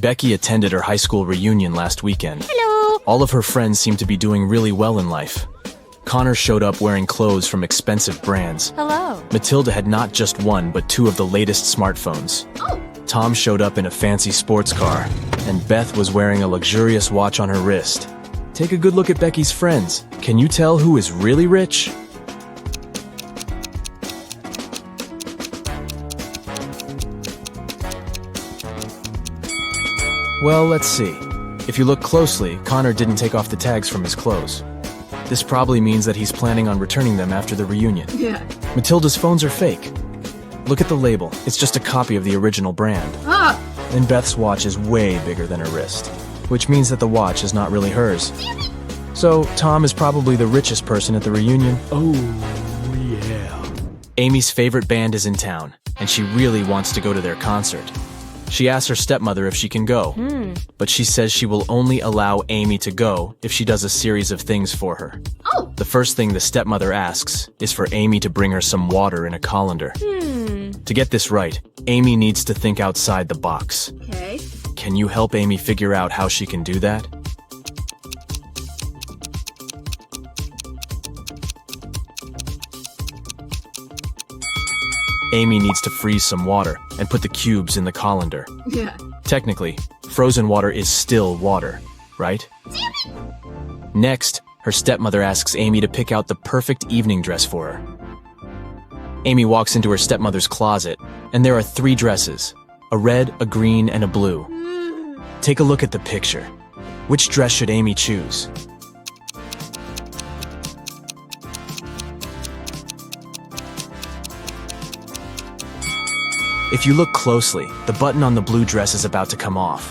Becky attended her high school reunion last weekend. Hello. All of her friends seemed to be doing really well in life. Connor showed up wearing clothes from expensive brands. Hello. Matilda had not just one, but two of the latest smartphones. Oh. Tom showed up in a fancy sports car, and Beth was wearing a luxurious watch on her wrist. Take a good look at Becky's friends. Can you tell who is really rich? Well, let's see. If you look closely, Connor didn't take off the tags from his clothes. This probably means that he's planning on returning them after the reunion. Yeah. Matilda's phones are fake. Look at the label. It's just a copy of the original brand. Ah. And Beth's watch is way bigger than her wrist, which means that the watch is not really hers. So, Tom is probably the richest person at the reunion. Oh, yeah. Amy's favorite band is in town, and she really wants to go to their concert. She asks her stepmother if she can go, but she says she will only allow Amy to go if she does a series of things for her. Oh. The first thing the stepmother asks is for Amy to bring her some water in a colander. To get this right, Amy needs to think outside the box. Okay. Can you help Amy figure out how she can do that? Amy needs to freeze some water and put the cubes in the colander. Yeah. Technically, frozen water is still water, right? Next, her stepmother asks Amy to pick out the perfect evening dress for her. Amy walks into her stepmother's closet, and there are 3 dresses: a red, a green, and a blue. Take a look at the picture. Which dress should Amy choose? If you look closely, the button on the blue dress is about to come off.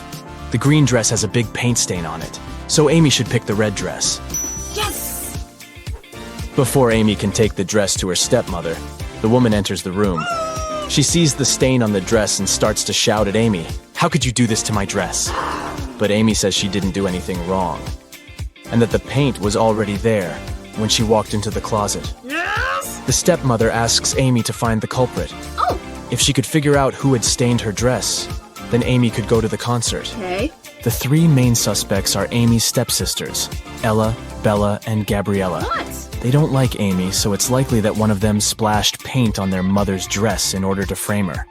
The green dress has a big paint stain on it, so Amy should pick the red dress. Yes. Before Amy can take the dress to her stepmother, the woman enters the room. She sees the stain on the dress and starts to shout at Amy, "How could you do this to my dress?" But Amy says she didn't do anything wrong, and that the paint was already there when she walked into the closet. Yes. The stepmother asks Amy to find the culprit. Oh. If she could figure out who had stained her dress, then Amy could go to the concert. Okay. The 3 main suspects are Amy's stepsisters, Ella, Bella, and Gabriella. What? They don't like Amy, so it's likely that one of them splashed paint on their mother's dress in order to frame her.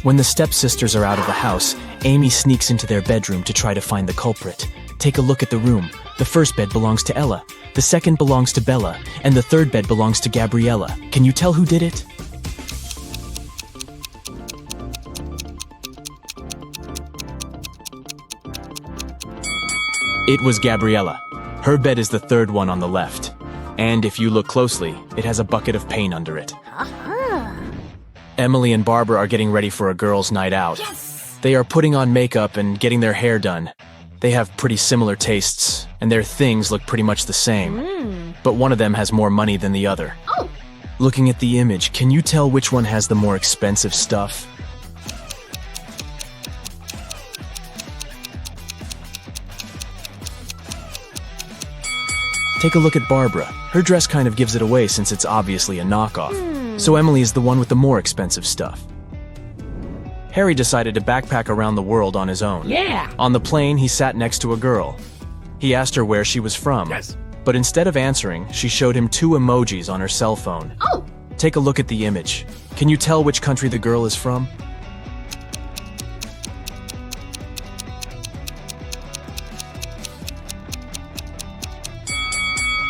When the stepsisters are out of the house, Amy sneaks into their bedroom to try to find the culprit. Take a look at the room. The first bed belongs to Ella, the second belongs to Bella, and the third bed belongs to Gabriella. Can you tell who did it? It was Gabriella. Her bed is the third one on the left. And if you look closely, it has a bucket of paint under it. Emily and Barbara are getting ready for a girls' night out. Yes. They are putting on makeup and getting their hair done. They have pretty similar tastes, and their things look pretty much the same. But one of them has more money than the other. Oh. Looking at the image, can you tell which one has the more expensive stuff? Take a look at Barbara. Her dress kind of gives it away since it's obviously a knockoff. So Emily is the one with the more expensive stuff. Harry decided to backpack around the world on his own. Yeah. On the plane, he sat next to a girl. He asked her where she was from. Yes. But instead of answering, she showed him 2 emojis on her cell phone. Oh. Take a look at the image. Can you tell which country the girl is from?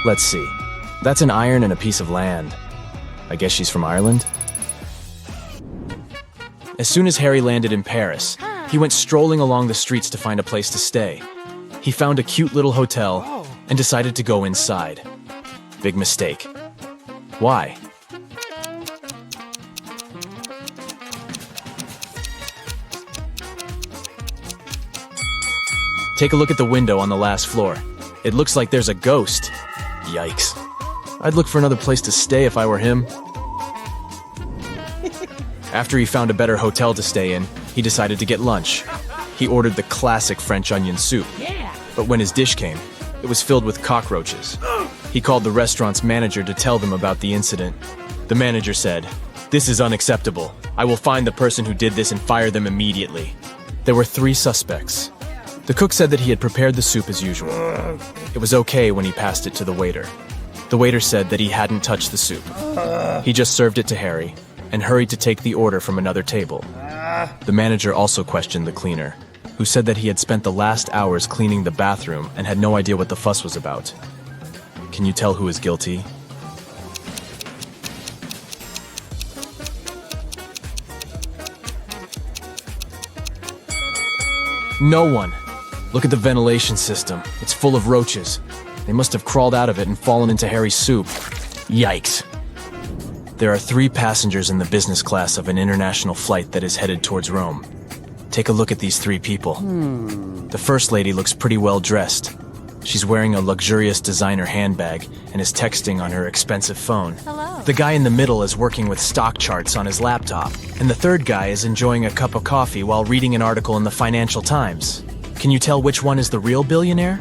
Let's see. That's an iron and a piece of land. I guess she's from Ireland? As soon as Harry landed in Paris, he went strolling along the streets to find a place to stay. He found a cute little hotel and decided to go inside. Big mistake. Why? Take a look at the window on the last floor. It looks like there's a ghost. Yikes. I'd look for another place to stay if I were him. After he found a better hotel to stay in, he decided to get lunch. He ordered the classic French onion soup. Yeah. But when his dish came, it was filled with cockroaches. He called the restaurant's manager to tell them about the incident. The manager said, "This is unacceptable. I will find the person who did this and fire them immediately." There were 3 suspects: The cook said that he had prepared the soup as usual. It was okay when he passed it to the waiter. The waiter said that he hadn't touched the soup. He just served it to Harry and hurried to take the order from another table. The manager also questioned the cleaner, who said that he had spent the last hours cleaning the bathroom and had no idea what the fuss was about. Can you tell who is guilty? No one. Look at the ventilation system. It's full of roaches. They must have crawled out of it and fallen into Harry's soup. Yikes. There are 3 passengers in the business class of an international flight that is headed towards Rome. Take a look at these 3 people. The first lady looks pretty well dressed. She's wearing a luxurious designer handbag and is texting on her expensive phone. Hello. The guy in the middle is working with stock charts on his laptop, and the third guy is enjoying a cup of coffee while reading an article in the Financial Times. Can you tell which one is the real billionaire?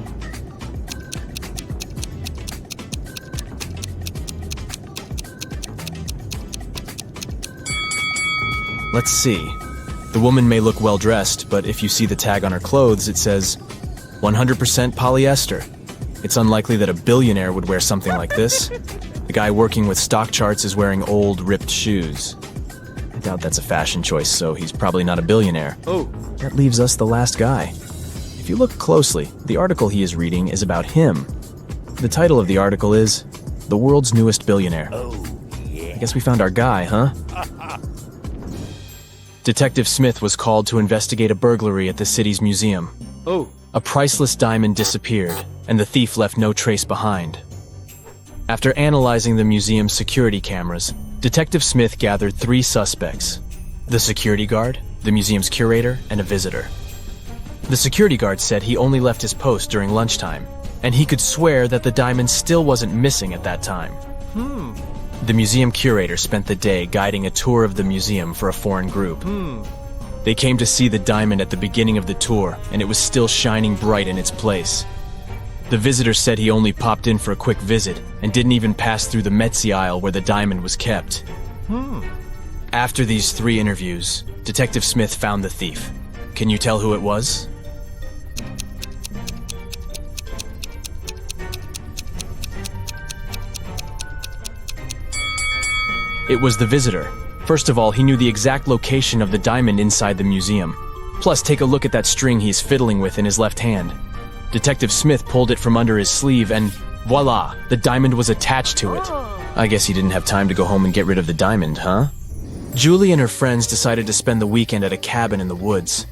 Let's see. The woman may look well dressed, but if you see the tag on her clothes, it says 100% polyester. It's unlikely that a billionaire would wear something like this. The guy working with stock charts is wearing old, ripped shoes. I doubt that's a fashion choice, so he's probably not a billionaire. Oh. That leaves us the last guy. If you look closely, the article he is reading is about him. The title of the article is The World's Newest Billionaire. Oh, yeah. I guess we found our guy, huh? Detective Smith was called to investigate a burglary at the city's museum. Oh. A priceless diamond disappeared, and the thief left no trace behind. After analyzing the museum's security cameras, Detective Smith gathered 3 suspects: the security guard, the museum's curator, and a visitor. The security guard said he only left his post during lunchtime, and he could swear that the diamond still wasn't missing at that time. The museum curator spent the day guiding a tour of the museum for a foreign group. They came to see the diamond at the beginning of the tour, and it was still shining bright in its place. The visitor said he only popped in for a quick visit and didn't even pass through the Metzi aisle where the diamond was kept. After these 3 interviews, Detective Smith found the thief. Can you tell who it was? It was the visitor. First of all, he knew the exact location of the diamond inside the museum. Plus, take a look at that string he's fiddling with in his left hand. Detective Smith pulled it from under his sleeve and voila, the diamond was attached to it. I guess he didn't have time to go home and get rid of the diamond, huh? Julie and her friends decided to spend the weekend at a cabin in the woods.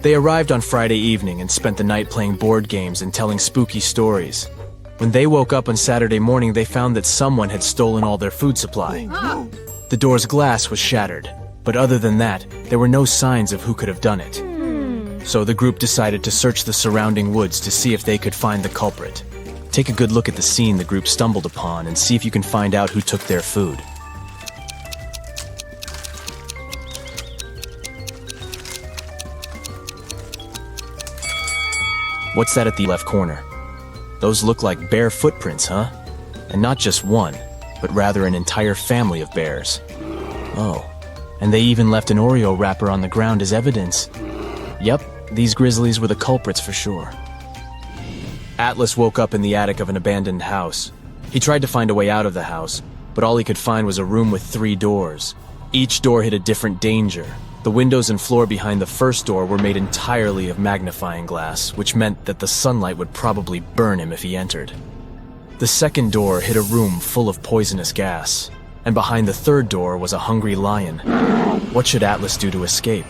They arrived on Friday evening and spent the night playing board games and telling spooky stories. When they woke up on Saturday morning, they found that someone had stolen all their food supply. The door's glass was shattered, but other than that, there were no signs of who could have done it. So the group decided to search the surrounding woods to see if they could find the culprit. Take a good look at the scene the group stumbled upon and see if you can find out who took their food. What's that at the left corner? Those look like bear footprints, huh? And not just one, but rather an entire family of bears. Oh, and they even left an Oreo wrapper on the ground as evidence. Yep, these grizzlies were the culprits for sure. Atlas woke up in the attic of an abandoned house. He tried to find a way out of the house, but all he could find was a room with 3 doors. Each door hid a different danger. The windows and floor behind the first door were made entirely of magnifying glass, which meant that the sunlight would probably burn him if he entered. The second door hid a room full of poisonous gas, and behind the third door was a hungry lion. What should Atlas do to escape?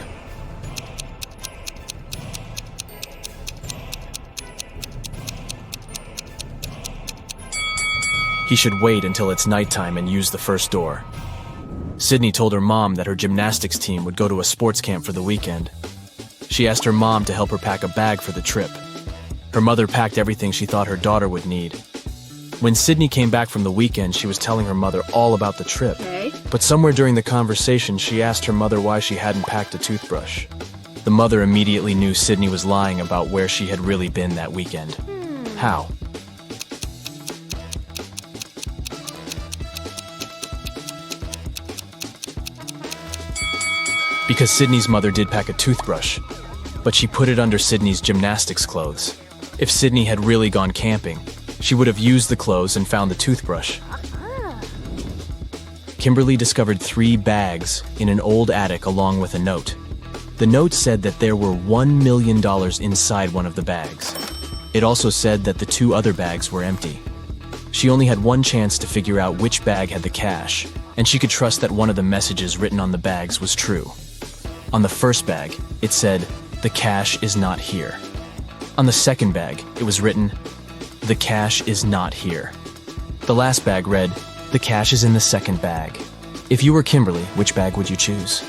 He should wait until it's nighttime and use the first door. Sydney told her mom that her gymnastics team would go to a sports camp for the weekend. She asked her mom to help her pack a bag for the trip. Her mother packed everything she thought her daughter would need. When Sydney came back from the weekend, she was telling her mother all about the trip. But somewhere during the conversation, she asked her mother why she hadn't packed a toothbrush. The mother immediately knew Sydney was lying about where she had really been that weekend. How? Because Sydney's mother did pack a toothbrush. but she put it under Sydney's gymnastics clothes. If Sydney had really gone camping, she would have used the clothes and found the toothbrush. Kimberly discovered 3 bags in an old attic along with a note. The note said that there were $1 million inside one of the bags. It also said that the 2 other bags were empty. She only had one chance to figure out which bag had the cash, and she could trust that one of the messages written on the bags was true. On the first bag, it said, "The cash is not here." On the second bag, it was written, "The cash is not here." The last bag read, "The cash is in the second bag." If you were Kimberly, which bag would you choose?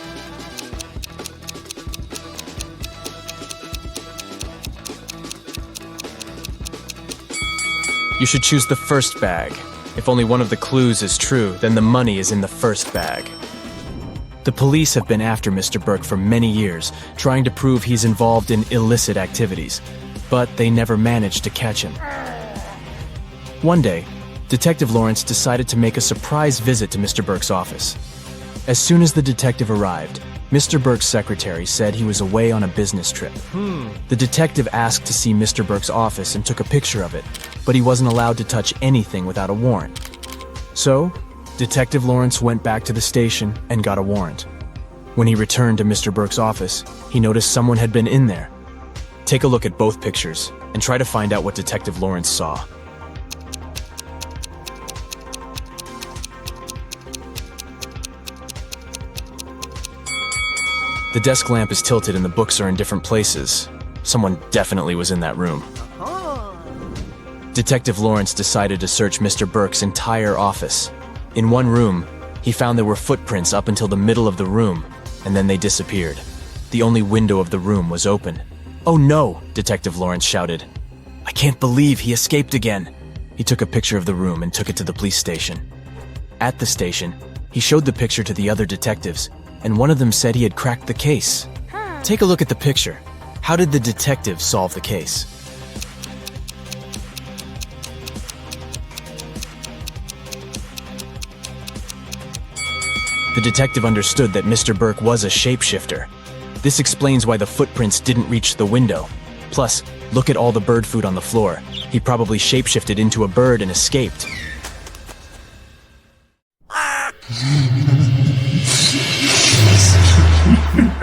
You should choose the first bag. If only one of the clues is true, then the money is in the first bag. The police have been after Mr. Burke for many years, trying to prove he's involved in illicit activities, but they never managed to catch him. One day, Detective Lawrence decided to make a surprise visit to Mr. Burke's office. As soon as the detective arrived, Mr. Burke's secretary said he was away on a business trip. The detective asked to see Mr. Burke's office and took a picture of it, but he wasn't allowed to touch anything without a warrant. So, Detective Lawrence went back to the station and got a warrant. When he returned to Mr. Burke's office, he noticed someone had been in there. Take a look at both pictures and try to find out what Detective Lawrence saw. The desk lamp is tilted and the books are in different places. Someone definitely was in that room. Detective Lawrence decided to search Mr. Burke's entire office. In one room, he found there were footprints up until the middle of the room, and then they disappeared. The only window of the room was open. "Oh no!" Detective Lawrence shouted. "I can't believe he escaped again." He took a picture of the room and took it to the police station. At the station, he showed the picture to the other detectives, and one of them said he had cracked the case. Take a look at the picture. How did the detective solve the case? The detective understood that Mr. Burke was a shapeshifter. This explains why the footprints didn't reach the window. Plus, look at all the bird food on the floor. He probably shapeshifted into a bird and escaped.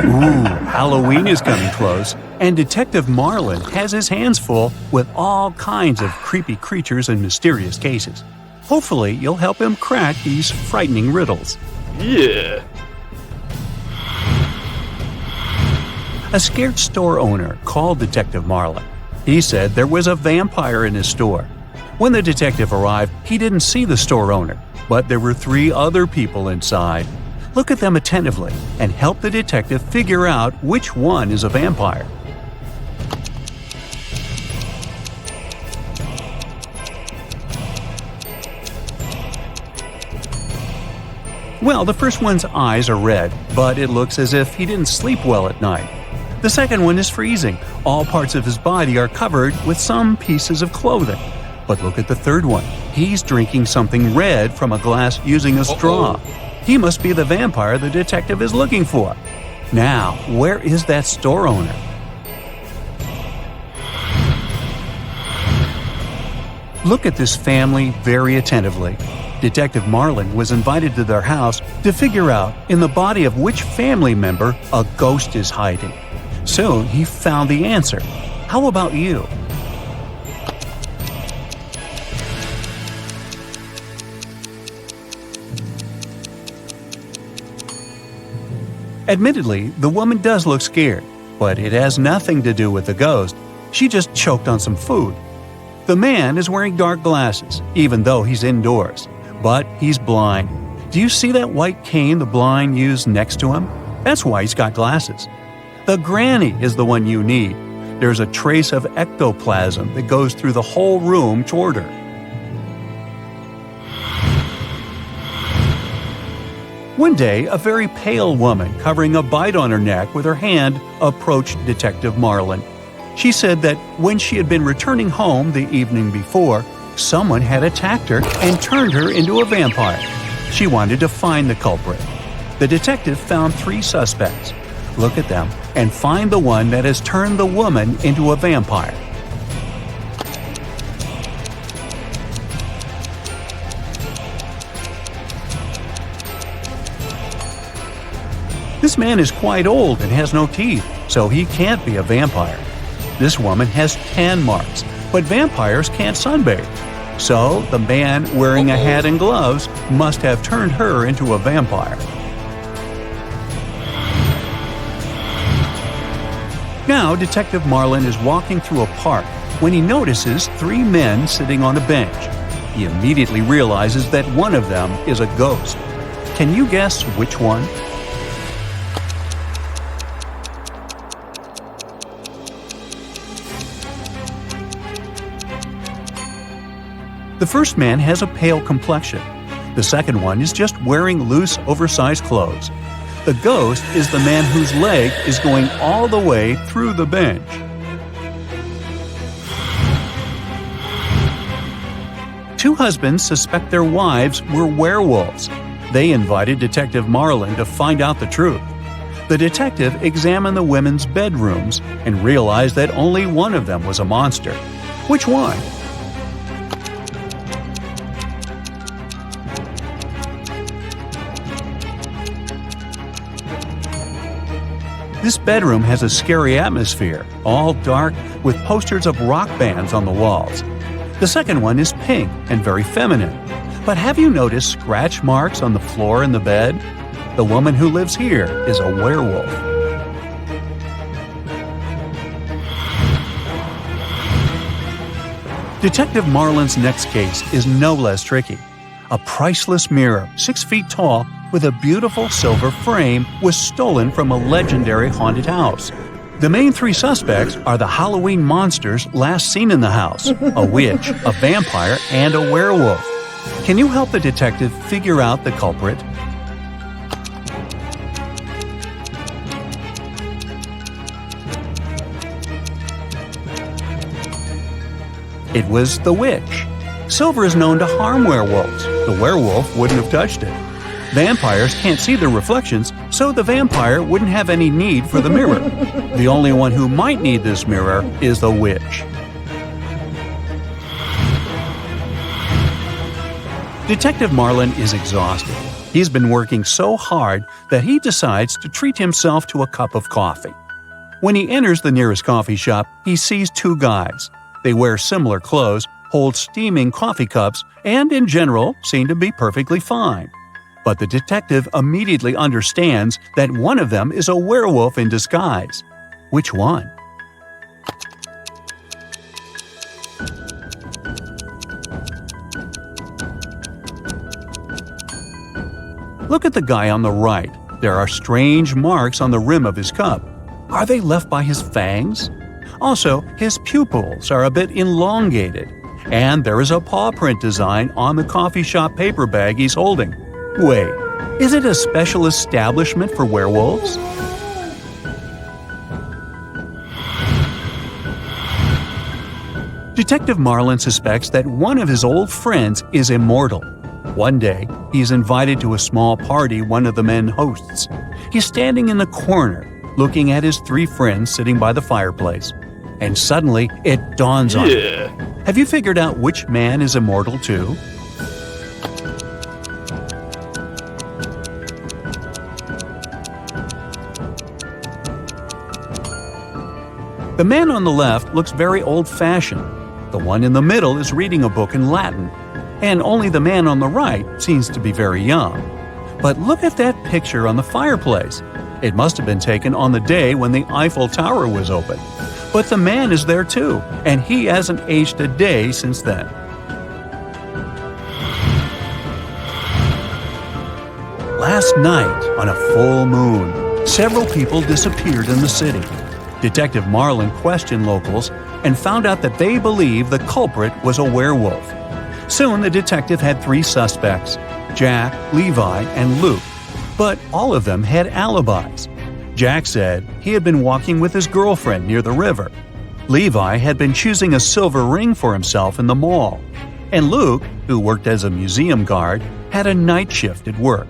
Ooh, Halloween is coming close, and Detective Marlin has his hands full with all kinds of creepy creatures and mysterious cases. Hopefully, you'll help him crack these frightening riddles. Yeah. A scared store owner called Detective Marlin. He said there was a vampire in his store. When the detective arrived, he didn't see the store owner, but there were 3 other people inside. Look at them attentively and help the detective figure out which one is a vampire. Well, the first one's eyes are red, but it looks as if he didn't sleep well at night. The second one is freezing. All parts of his body are covered with some pieces of clothing. But look at the third one. He's drinking something red from a glass using a straw. He must be the vampire the detective is looking for. Now, where is that store owner? Look at this family very attentively. Detective Marlin was invited to their house to figure out in the body of which family member a ghost is hiding. Soon he found the answer. How about you? Admittedly, the woman does look scared, but it has nothing to do with the ghost. She just choked on some food. The man is wearing dark glasses, even though he's indoors, but he's blind. Do you see that white cane the blind use next to him? That's why he's got glasses. The granny is the one you need. There's a trace of ectoplasm that goes through the whole room toward her. One day, a very pale woman covering a bite on her neck with her hand approached Detective Marlin. She said that when she had been returning home the evening before, someone had attacked her and turned her into a vampire. She wanted to find the culprit. The detective found 3 suspects. look at them, and find the one that has turned the woman into a vampire. This man is quite old and has no teeth, so he can't be a vampire. This woman has tan marks, but vampires can't sunbathe. So the man wearing a hat and gloves must have turned her into a vampire. Now, Detective Marlin is walking through a park when he notices 3 men sitting on a bench. He immediately realizes that one of them is a ghost. Can you guess which one? The first man has a pale complexion. The second one is just wearing loose, oversized clothes. The ghost is the man whose leg is going all the way through the bench. Two husbands suspect their wives were werewolves. They invited Detective Marlin to find out the truth. The detective examined the women's bedrooms and realized that only one of them was a monster. Which one? This bedroom has a scary atmosphere, all dark with posters of rock bands on the walls. The second one is pink and very feminine. But have you noticed scratch marks on the floor in the bed? The woman who lives here is a werewolf. Detective Marlin's next case is no less tricky. A priceless mirror, 6 feet tall, with a beautiful silver frame, was stolen from a legendary haunted house. The main 3 suspects are the Halloween monsters last seen in the house, a witch, a vampire, and a werewolf. Can you help the detective figure out the culprit? It was the witch. Silver is known to harm werewolves. The werewolf wouldn't have touched it. Vampires can't see their reflections, so the vampire wouldn't have any need for the mirror. The only one who might need this mirror is the witch. Detective Marlin is exhausted. He's been working so hard that he decides to treat himself to a cup of coffee. When he enters the nearest coffee shop, he sees 2 guys. They wear similar clothes, hold steaming coffee cups, and in general seem to be perfectly fine. But the detective immediately understands that one of them is a werewolf in disguise. Which one? Look at the guy on the right. There are strange marks on the rim of his cup. Are they left by his fangs? Also, his pupils are a bit elongated. And there is a paw print design on the coffee shop paper bag he's holding. Wait, is it a special establishment for werewolves? Detective Marlin suspects that one of his old friends is immortal. One day, he's invited to a small party one of the men hosts. He's standing in the corner, looking at his 3 friends sitting by the fireplace. And suddenly, it dawns on him. Have you figured out which man is immortal too? The man on the left looks very old-fashioned. The one in the middle is reading a book in Latin. And only the man on the right seems to be very young. But look at that picture on the fireplace. It must have been taken on the day when the Eiffel Tower was open. But the man is there too, and he hasn't aged a day since then. Last night, on a full moon, several people disappeared in the city. Detective Marlin questioned locals and found out that they believe the culprit was a werewolf. Soon the detective had 3 suspects, Jack, Levi, and Luke, but all of them had alibis. Jack said he had been walking with his girlfriend near the river. Levi had been choosing a silver ring for himself in the mall. And Luke, who worked as a museum guard, had a night shift at work.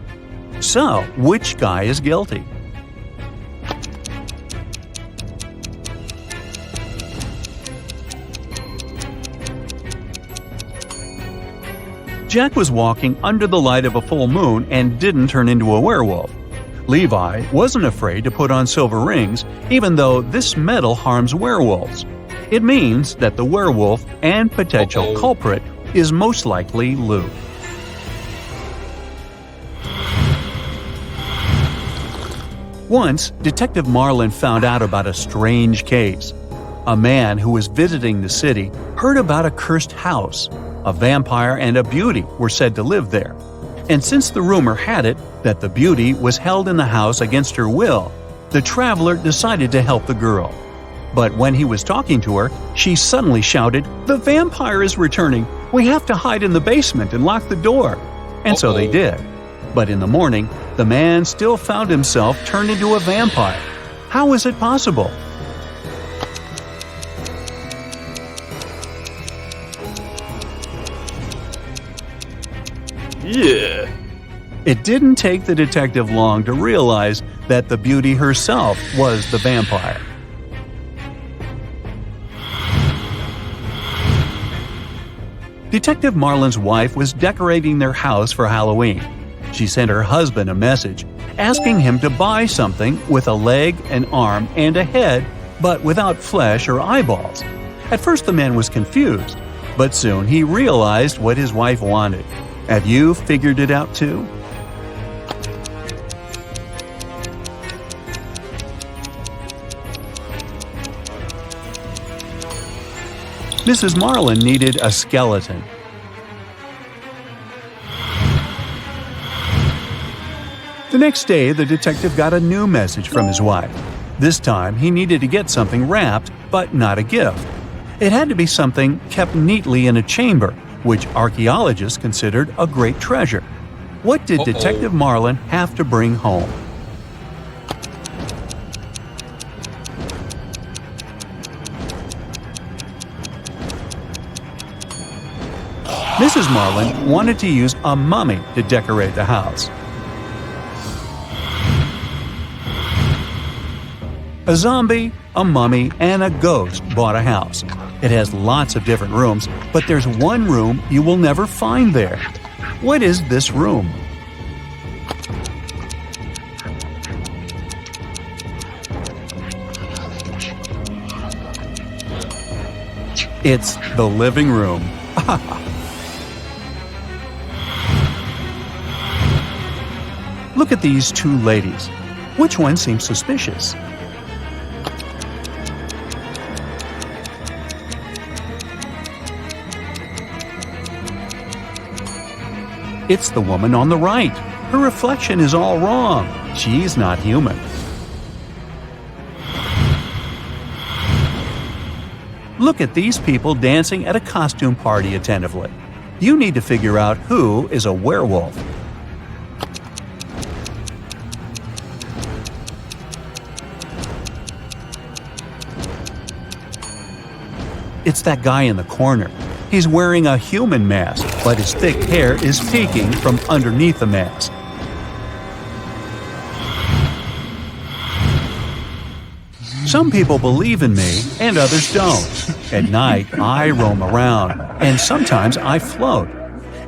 So, which guy is guilty? Jack was walking under the light of a full moon and didn't turn into a werewolf. Levi wasn't afraid to put on silver rings, even though this metal harms werewolves. It means that the werewolf and potential culprit is most likely Lou. Once, Detective Marlin found out about a strange case. A man who was visiting the city heard about a cursed house. A vampire and a beauty were said to live there. And since the rumor had it that the beauty was held in the house against her will, the traveler decided to help the girl. But when he was talking to her, she suddenly shouted, "The vampire is returning! We have to hide in the basement and lock the door!" And so they did. But in the morning, the man still found himself turned into a vampire. How was it possible? Yeah. It didn't take the detective long to realize that the beauty herself was the vampire. Detective Marlin's wife was decorating their house for Halloween. She sent her husband a message asking him to buy something with a leg, an arm, and a head, but without flesh or eyeballs. At first the man was confused, but soon he realized what his wife wanted. Have you figured it out too? Mrs. Marlin needed a skeleton. The next day, the detective got a new message from his wife. This time, he needed to get something wrapped, but not a gift. It had to be something kept neatly in a chamber, which archaeologists considered a great treasure. What did Detective Marlin have to bring home? Mrs. Marlin wanted to use a mummy to decorate the house. A zombie, a mummy, and a ghost bought a house. It has lots of different rooms, but there's one room you will never find there. What is this room? It's the living room. Look at these two ladies. Which one seems suspicious? It's the woman on the right. Her reflection is all wrong. She's not human. Look at these people dancing at a costume party attentively. You need to figure out who is a werewolf. It's that guy in the corner. He's wearing a human mask, but his thick hair is peeking from underneath the mask. Some people believe in me and others don't. At night, I roam around, and sometimes I float.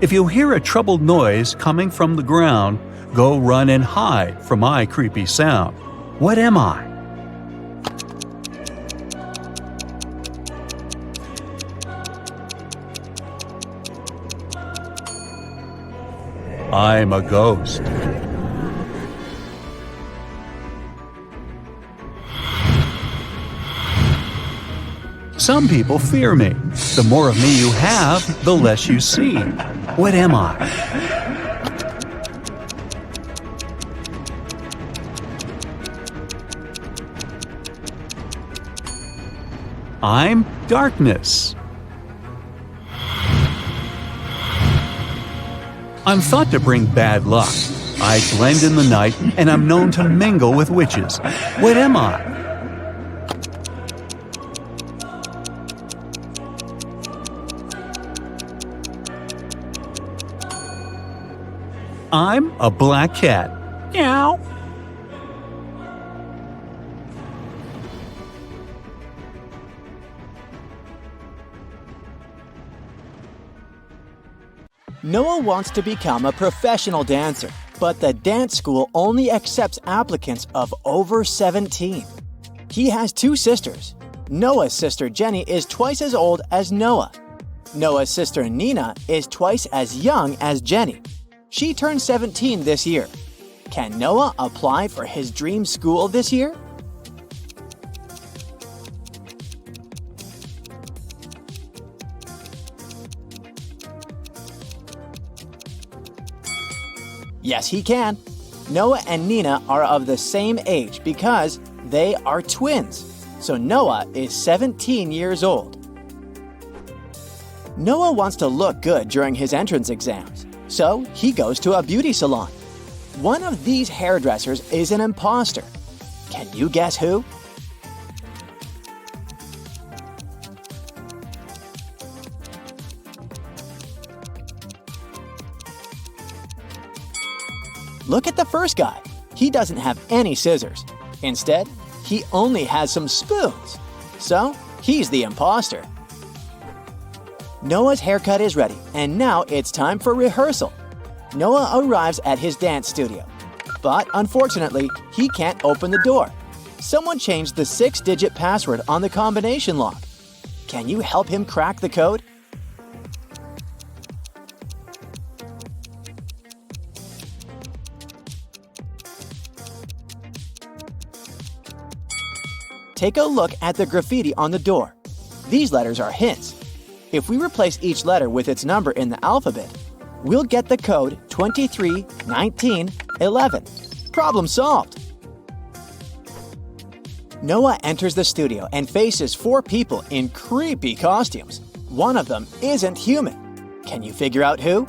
If you hear a troubled noise coming from the ground, go run and hide from my creepy sound. What am I? I'm a ghost. Some people fear me. The more of me you have, the less you see. What am I? I'm darkness. I'm thought to bring bad luck. I blend in the night, and I'm known to mingle with witches. What am I? I'm a black cat. Meow. Noah wants to become a professional dancer, but the dance school only accepts applicants of over 17. He has two sisters. Noah's sister Jenny is twice as old as Noah. Noah's sister Nina is twice as young as Jenny. She turned 17 this year. Can Noah apply for his dream school this year? Yes, he can. Noah and Nina are of the same age because they are twins. So Noah is 17 years old. Noah wants to look good during his entrance exams, so he goes to a beauty salon. One of these hairdressers is an imposter. Can you guess who? Look at the first guy. He doesn't have any scissors. Instead, he only has some spoons. So, he's the imposter. Noah's haircut is ready, and now it's time for rehearsal. Noah arrives at his dance studio. But unfortunately, he can't open the door. Someone changed the 6-digit password on the combination lock. Can you help him crack the code? Take a look at the graffiti on the door. These letters are hints. If we replace each letter with its number in the alphabet, we'll get the code 231911. Problem solved! Noah enters the studio and faces 4 people in creepy costumes. One of them isn't human. Can you figure out who?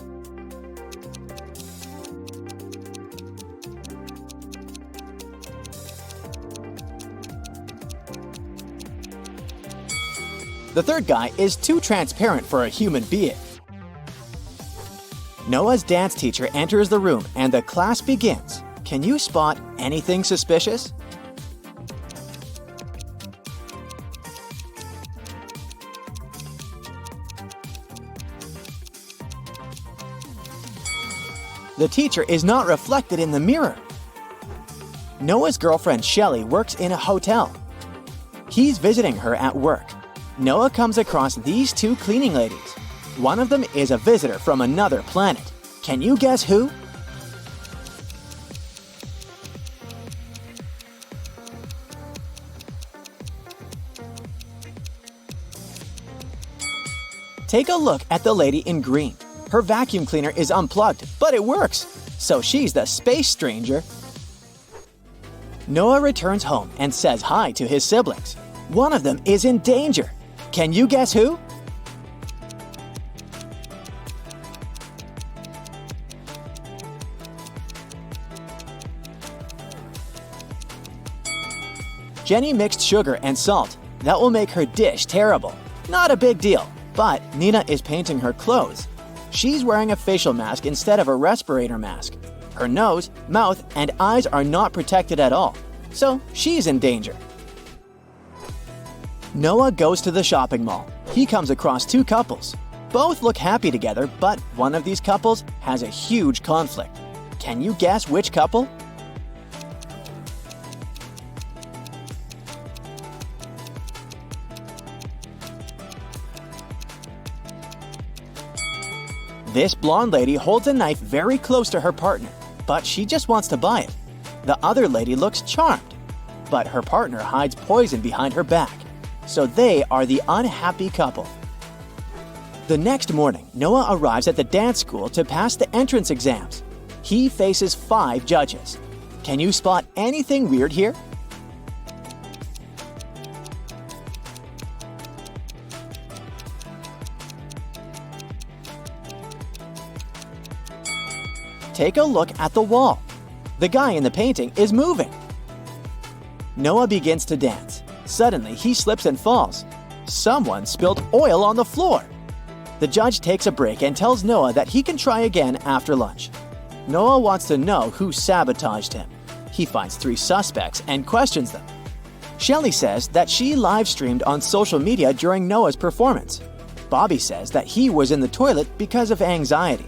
The third guy is too transparent for a human being. Noah's dance teacher enters the room and the class begins. Can you spot anything suspicious? The teacher is not reflected in the mirror. Noah's girlfriend Shelly works in a hotel. He's visiting her at work. Noah comes across these 2 cleaning ladies. One of them is a visitor from another planet. Can you guess who? Take a look at the lady in green. Her vacuum cleaner is unplugged, but it works. So she's the space stranger. Noah returns home and says hi to his siblings. One of them is in danger. Can you guess who? Jenny mixed sugar and salt. That will make her dish terrible. Not a big deal, but Nina is painting her clothes. She's wearing a facial mask instead of a respirator mask. Her nose, mouth, and eyes are not protected at all, so she's in danger. Noah goes to the shopping mall. He comes across 2 couples. Both look happy together, but one of these couples has a huge conflict. Can you guess which couple? This blonde lady holds a knife very close to her partner, but she just wants to buy it. The other lady looks charmed, but her partner hides poison behind her back. So they are the unhappy couple. The next morning, Noah arrives at the dance school to pass the entrance exams. He faces 5 judges. Can you spot anything weird here? Take a look at the wall. The guy in the painting is moving. Noah begins to dance. Suddenly, he slips and falls. Someone spilled oil on the floor. The judge takes a break and tells Noah that he can try again after lunch. Noah wants to know who sabotaged him. He finds 3 suspects and questions them. Shelly says that she live-streamed on social media during Noah's performance. Bobby says that he was in the toilet because of anxiety.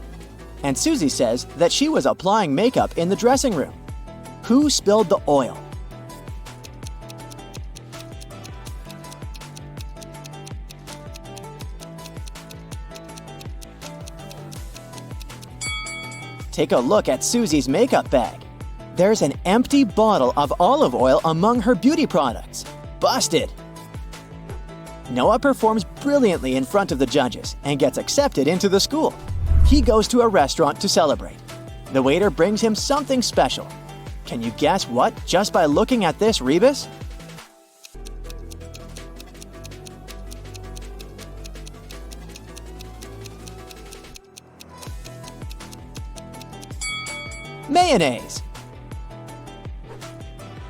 and Susie says that she was applying makeup in the dressing room. Who spilled the oil? Take a look at Susie's makeup bag. There's an empty bottle of olive oil among her beauty products. Busted! Noah performs brilliantly in front of the judges and gets accepted into the school. He goes to a restaurant to celebrate. The waiter brings him something special. Can you guess what just by looking at this rebus? Mayonnaise!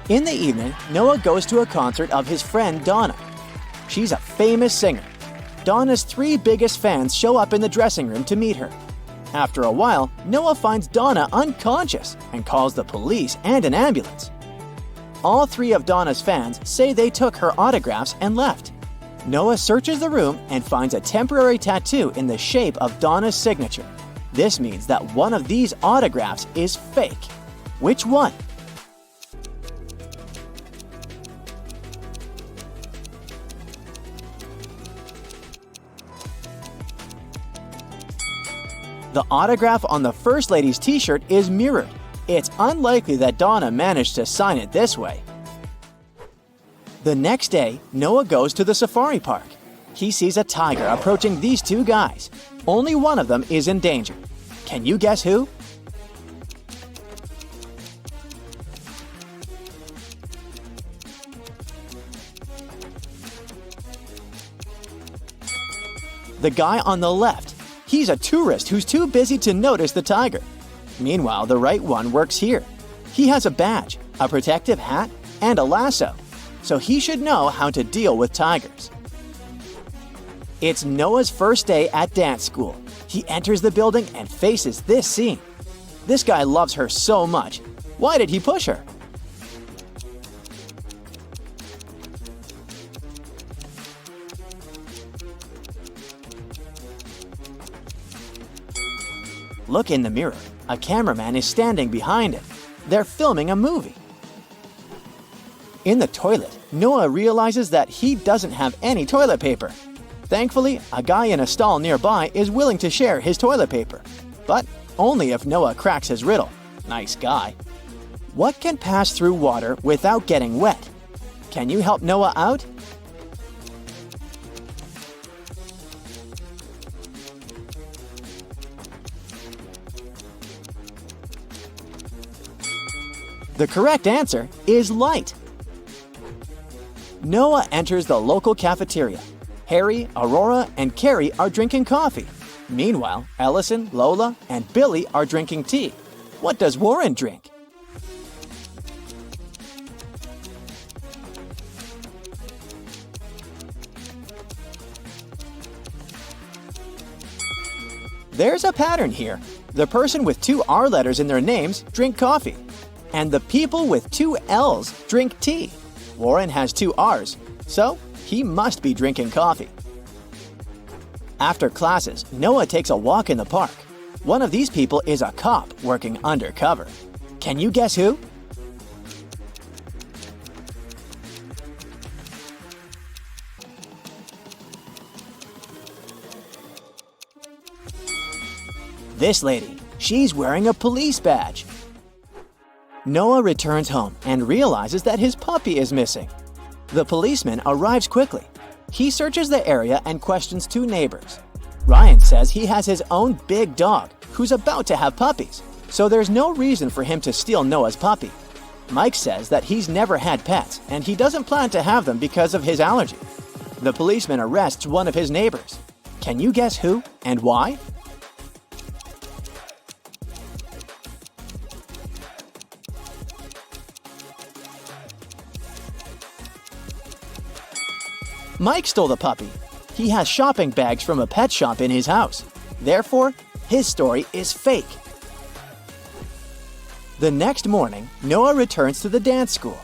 In the evening, Noah goes to a concert of his friend Donna. She's a famous singer. Donna's 3 biggest fans show up in the dressing room to meet her. After a while, Noah finds Donna unconscious and calls the police and an ambulance. All 3 of Donna's fans say they took her autographs and left. Noah searches the room and finds a temporary tattoo in the shape of Donna's signature. This means that one of these autographs is fake. Which one? The autograph on the First Lady's t-shirt is mirrored. It's unlikely that Donna managed to sign it this way. The next day, Noah goes to the safari park. He sees a tiger approaching these 2 guys. Only one of them is in danger. Can you guess who? The guy on the left. He's a tourist who's too busy to notice the tiger. Meanwhile, the right one works here. He has a badge, a protective hat, and a lasso, so he should know how to deal with tigers. It's Noah's first day at dance school. He enters the building and faces this scene. This guy loves her so much. Why did he push her? Look in the mirror. A cameraman is standing behind him. They're filming a movie. In the toilet, Noah realizes that he doesn't have any toilet paper. Thankfully, a guy in a stall nearby is willing to share his toilet paper. But only if Noah cracks his riddle. Nice guy. What can pass through water without getting wet? Can you help Noah out? The correct answer is light. Noah enters the local cafeteria. Harry, Aurora, and Carrie are drinking coffee. Meanwhile, Ellison, Lola, and Billy are drinking tea. What does Warren drink? There's a pattern here. The person with 2 R letters in their names drink coffee. And the people with 2 L's drink tea. Warren has 2 R's, so he must be drinking coffee. After classes, Noah takes a walk in the park. One of these people is a cop working undercover. Can you guess who? This lady. She's wearing a police badge. Noah returns home and realizes that his puppy is missing. The policeman arrives quickly. He searches the area and questions 2 neighbors. Ryan says he has his own big dog who's about to have puppies, so there's no reason for him to steal Noah's puppy. Mike says that he's never had pets and he doesn't plan to have them because of his allergy. The policeman arrests one of his neighbors. Can you guess who and why? Mike stole the puppy. He has shopping bags from a pet shop in his house. Therefore, his story is fake. The next morning, Noah returns to the dance school.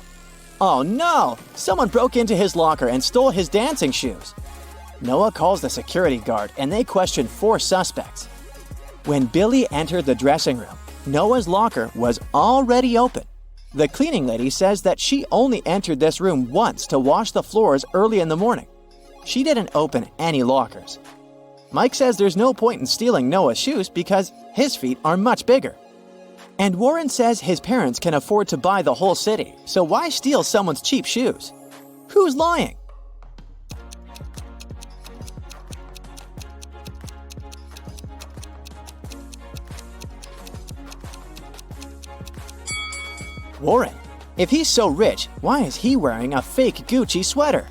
Oh no! Someone broke into his locker and stole his dancing shoes. Noah calls the security guard and they question 4 suspects. When Billy entered the dressing room, Noah's locker was already open. The cleaning lady says that she only entered this room once to wash the floors early in the morning. She didn't open any lockers. Mike says there's no point in stealing Noah's shoes because his feet are much bigger. And Warren says his parents can afford to buy the whole city, so why steal someone's cheap shoes? Who's lying? Warren. If he's so rich, why is he wearing a fake Gucci sweater?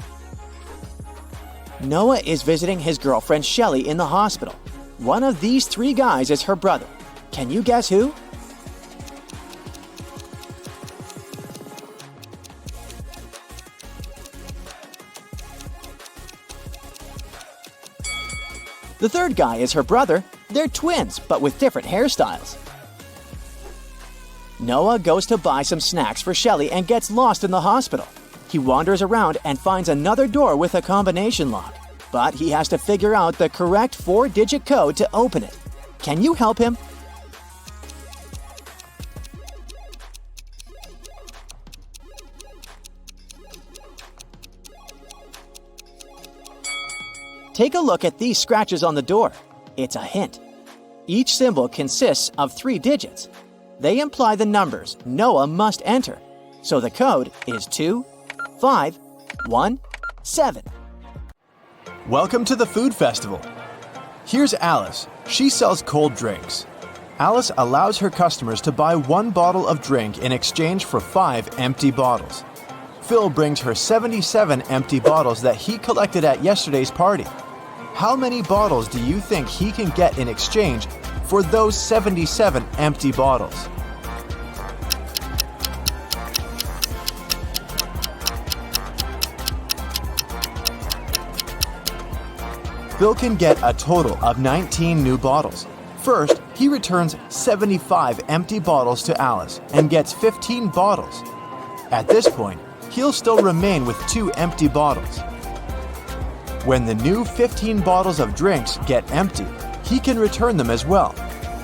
Noah is visiting his girlfriend Shelly in the hospital. One of these three guys is her brother. Can you guess who? The third guy is her brother. They're twins, but with different hairstyles. Noah goes to buy some snacks for Shelly and gets lost in the hospital. He wanders around and finds another door with a combination lock, but he has to figure out the correct 4-digit code to open it. Can you help him? Take a look at these scratches on the door. It's a hint. Each symbol consists of 3 digits. They imply the numbers Noah must enter. So the code is 2517. Welcome to the food festival. Here's Alice. She sells cold drinks. Alice allows her customers to buy 1 bottle of drink in exchange for 5 empty bottles. Phil brings her 77 empty bottles that he collected at yesterday's party. How many bottles do you think he can get in exchange for those 77 empty bottles? Phil can get a total of 19 new bottles. First, he returns 75 empty bottles to Alice and gets 15 bottles. At this point, he'll still remain with 2 empty bottles. When the new 15 bottles of drinks get empty, he can return them as well.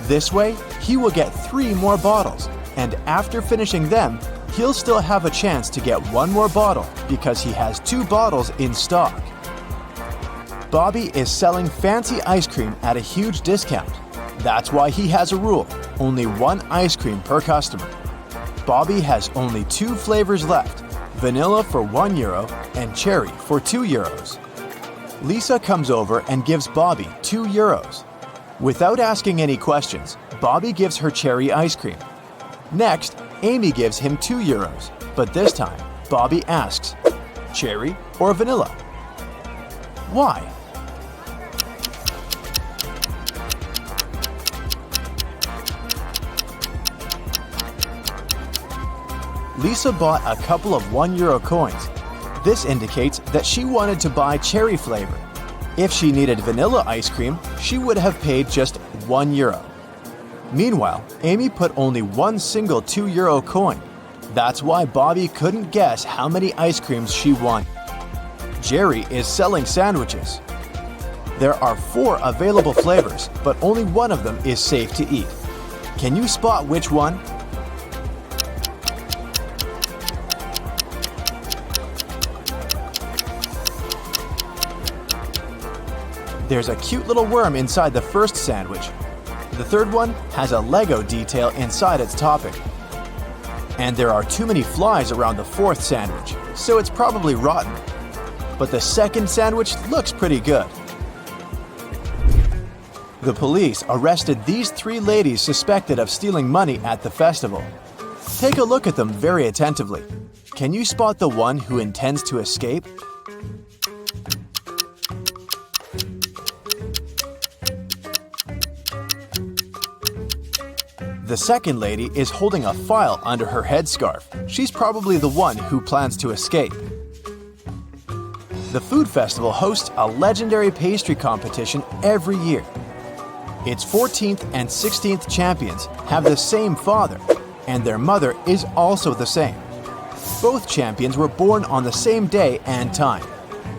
This way, he will get 3 more bottles, and after finishing them, he'll still have a chance to get 1 more bottle because he has 2 bottles in stock. Bobby is selling fancy ice cream at a huge discount. That's why he has a rule: only 1 ice cream per customer. Bobby has only 2 flavors left: vanilla for €1 and cherry for €2. Lisa comes over and gives Bobby €2. Without asking any questions, Bobby gives her cherry ice cream. Next, Amy gives him €2, but this time, Bobby asks, cherry or vanilla? Why? Lisa bought a couple of €1 coins. This indicates that she wanted to buy cherry flavor. If she needed vanilla ice cream, she would have paid just €1. Meanwhile, Amy put only 1 single €2 coin. That's why Bobby couldn't guess how many ice creams she wanted. Jerry is selling sandwiches. There are 4 available flavors, but only one of them is safe to eat. Can you spot which one? There's a cute little worm inside the first sandwich. The third one has a Lego detail inside its topping. And there are too many flies around the 4th sandwich, so it's probably rotten. But the second sandwich looks pretty good. The police arrested these 3 ladies suspected of stealing money at the festival. Take a look at them very attentively. Can you spot the one who intends to escape? The second lady is holding a file under her headscarf. She's probably the one who plans to escape. The food festival hosts a legendary pastry competition every year. Its 14th and 16th champions have the same father, and their mother is also the same. Both champions were born on the same day and time,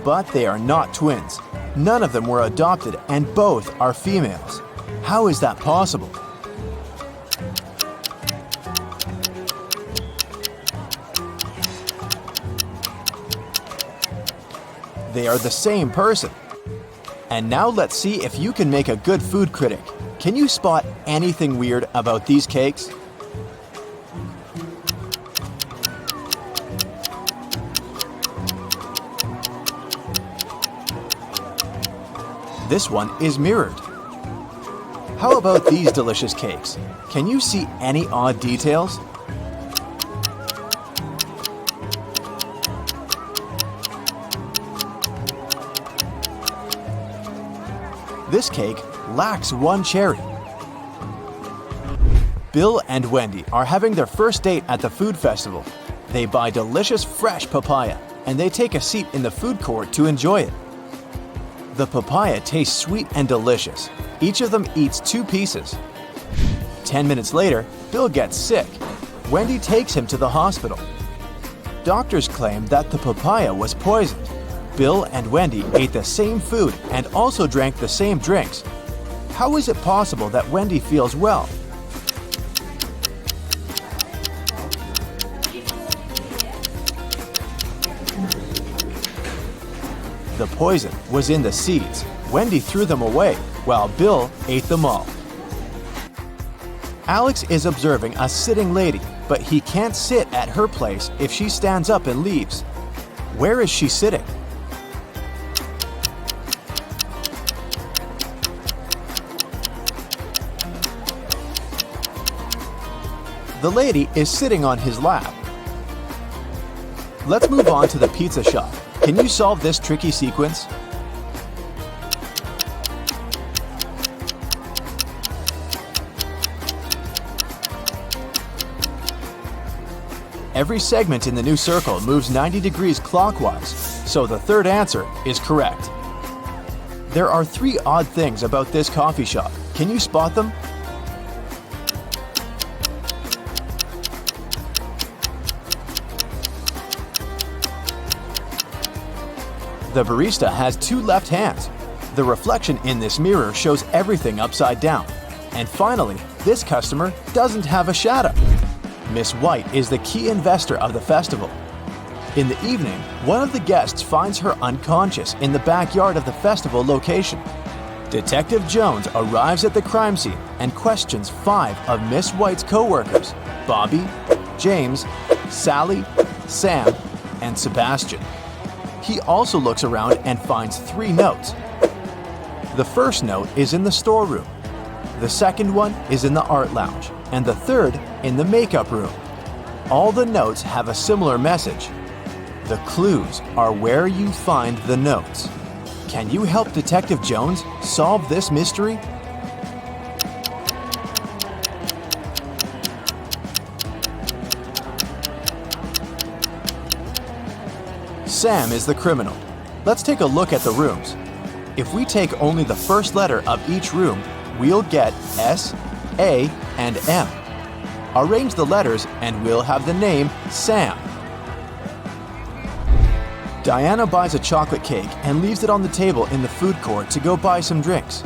but they are not twins. None of them were adopted, and both are females. How is that possible? They are the same person. And now let's see if you can make a good food critic. Can you spot anything weird about these cakes? This one is mirrored. How about these delicious cakes? Can you see any odd details? This cake lacks one cherry. Bill and Wendy are having their first date at the food festival. They buy delicious fresh papaya and they take a seat in the food court to enjoy it. The papaya tastes sweet and delicious. Each of them eats 2 pieces. 10 minutes later, Bill gets sick. Wendy takes him to the hospital. Doctors claim that the papaya was poisoned. Bill and Wendy ate the same food and also drank the same drinks. How is it possible that Wendy feels well? The poison was in the seeds. Wendy threw them away, while Bill ate them all. Alex is observing a sitting lady, but he can't sit at her place if she stands up and leaves. Where is she sitting? The lady is sitting on his lap. Let's move on to the pizza shop. Can you solve this tricky sequence? Every segment in the new circle moves 90 degrees clockwise, so the third answer is correct. There are 3 odd things about this coffee shop. Can you spot them? The barista has 2 left hands. The reflection in this mirror shows everything upside down. And finally, this customer doesn't have a shadow. Miss White is the key investor of the festival. In the evening, one of the guests finds her unconscious in the backyard of the festival location. Detective Jones arrives at the crime scene and questions 5 of Miss White's co-workers: Bobby, James, Sally, Sam, and Sebastian. He also looks around and finds 3 notes. The first note is in the storeroom. The second one is in the art lounge, and the third in the makeup room. All the notes have a similar message. The clues are where you find the notes. Can you help Detective Jones solve this mystery? Sam is the criminal. Let's take a look at the rooms. If we take only the first letter of each room, we'll get S, A, and M. Arrange the letters and we'll have the name Sam. Diana buys a chocolate cake and leaves it on the table in the food court to go buy some drinks.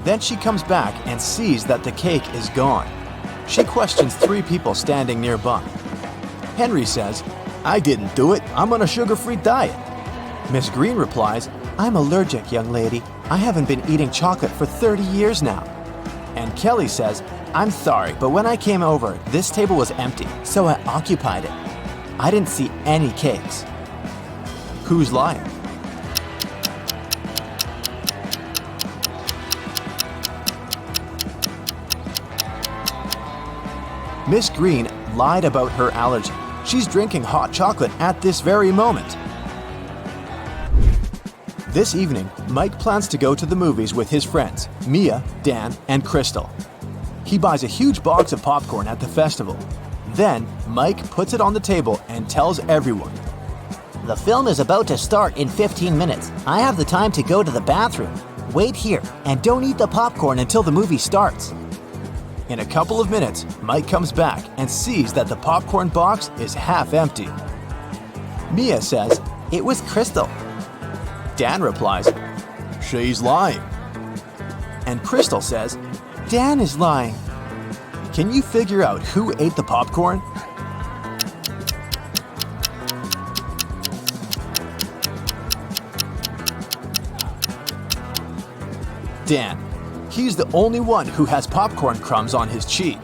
Then she comes back and sees that the cake is gone. She questions 3 people standing nearby. Henry says, "I didn't do it. I'm on a sugar-free diet." Miss Green replies, "I'm allergic, young lady. I haven't been eating chocolate for 30 years now." And Kelly says, "I'm sorry, but when I came over, this table was empty, so I occupied it. I didn't see any cakes." Who's lying? Miss Green lied about her allergy. She's drinking hot chocolate at this very moment. This evening, Mike plans to go to the movies with his friends, Mia, Dan, and Crystal. He buys a huge box of popcorn at the festival. Then, Mike puts it on the table and tells everyone, The film is about to start in 15 minutes. I have the time to go to the bathroom. Wait here and don't eat the popcorn until the movie starts. In a couple of minutes, Mike comes back and sees that the popcorn box is half empty. Mia says, It was Crystal. Dan replies, "She's lying." and Crystal says, Dan is lying. Can you figure out who ate the popcorn? Dan. He's the only one who has popcorn crumbs on his cheek.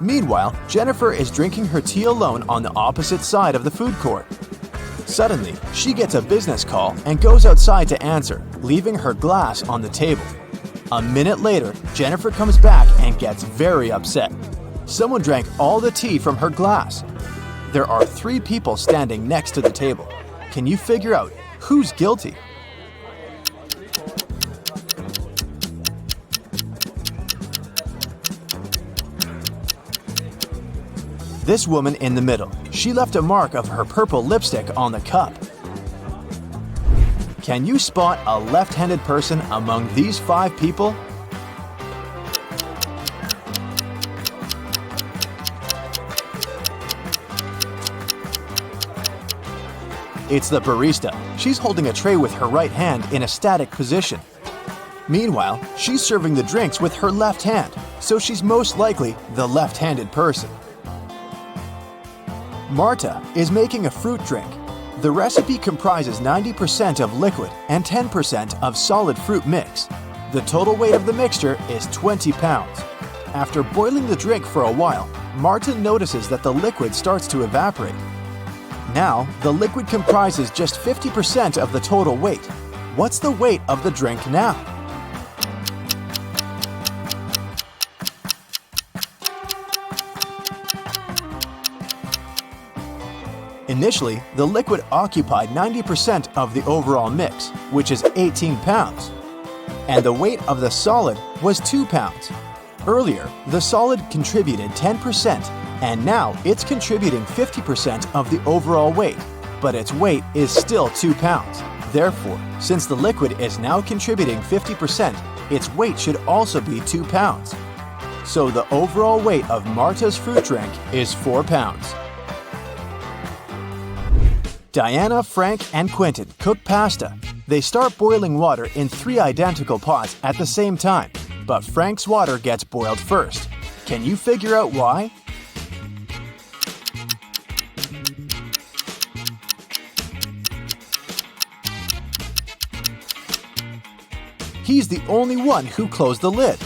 Meanwhile, Jennifer is drinking her tea alone on the opposite side of the food court. Suddenly, she gets a business call and goes outside to answer, leaving her glass on the table. A minute later, Jennifer comes back and gets very upset. Someone drank all the tea from her glass. There are 3 people standing next to the table. Can you figure out who's guilty? This woman in the middle. She left a mark of her purple lipstick on the cup. Can you spot a left-handed person among these 5 people? It's the barista. She's holding a tray with her right hand in a static position. Meanwhile, she's serving the drinks with her left hand, so she's most likely the left-handed person. Marta is making a fruit drink. The recipe comprises 90% of liquid and 10% of solid fruit mix. The total weight of the mixture is 20 pounds. After boiling the drink for a while, Marta notices that the liquid starts to evaporate. Now, the liquid comprises just 50% of the total weight. What's the weight of the drink now? Initially, the liquid occupied 90% of the overall mix, which is 18 pounds. And the weight of the solid was 2 pounds. Earlier, the solid contributed 10%, and now it's contributing 50% of the overall weight, but its weight is still 2 pounds. Therefore, since the liquid is now contributing 50%, its weight should also be 2 pounds. So the overall weight of Marta's fruit drink is 4 pounds. Diana, Frank, and Quentin cook pasta. They start boiling water in 3 identical pots at the same time, but Frank's water gets boiled first. Can you figure out why? He's the only one who closed the lid.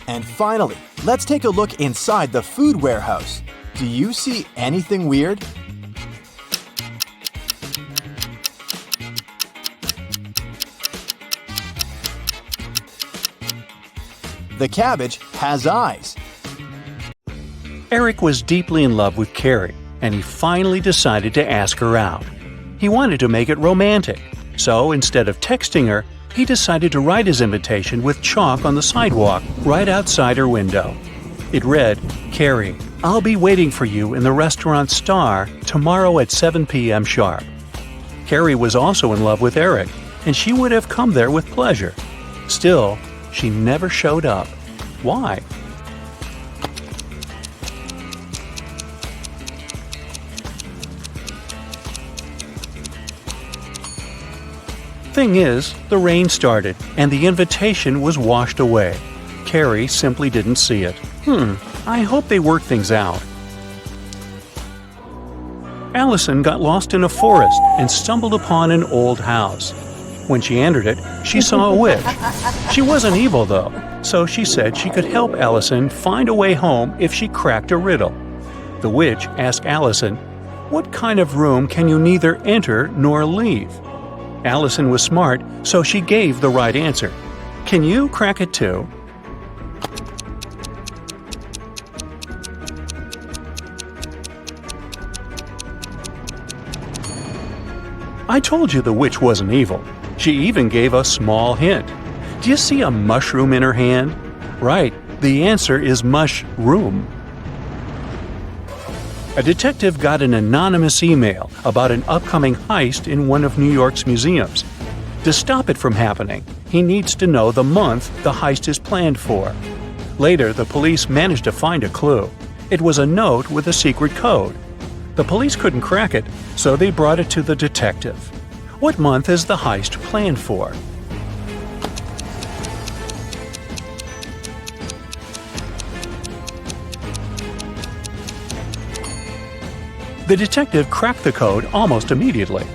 And finally, let's take a look inside the food warehouse. Do you see anything weird? The cabbage has eyes. Eric was deeply in love with Carrie, and he finally decided to ask her out. He wanted to make it romantic, so instead of texting her, he decided to write his invitation with chalk on the sidewalk right outside her window. It read, "Carrie, I'll be waiting for you in the restaurant Star tomorrow at 7 p.m. sharp." Carrie was also in love with Eric, and she would have come there with pleasure. Still, she never showed up. Why? Thing is, the rain started, and the invitation was washed away. Carrie simply didn't see it. I hope they work things out. Allison got lost in a forest and stumbled upon an old house. When she entered it, she saw a witch. She wasn't evil, though, so she said she could help Allison find a way home if she cracked a riddle. The witch asked Allison, "What kind of room can you neither enter nor leave?" Allison was smart, so she gave the right answer. "Can you crack it too?" I told you the witch wasn't evil. She even gave a small hint. Do you see a mushroom in her hand? Right, the answer is mushroom. A detective got an anonymous email about an upcoming heist in one of New York's museums. To stop it from happening, he needs to know the month the heist is planned for. Later, the police managed to find a clue. It was a note with a secret code. The police couldn't crack it, so they brought it to the detective. What month is the heist planned for? The detective cracked the code almost immediately.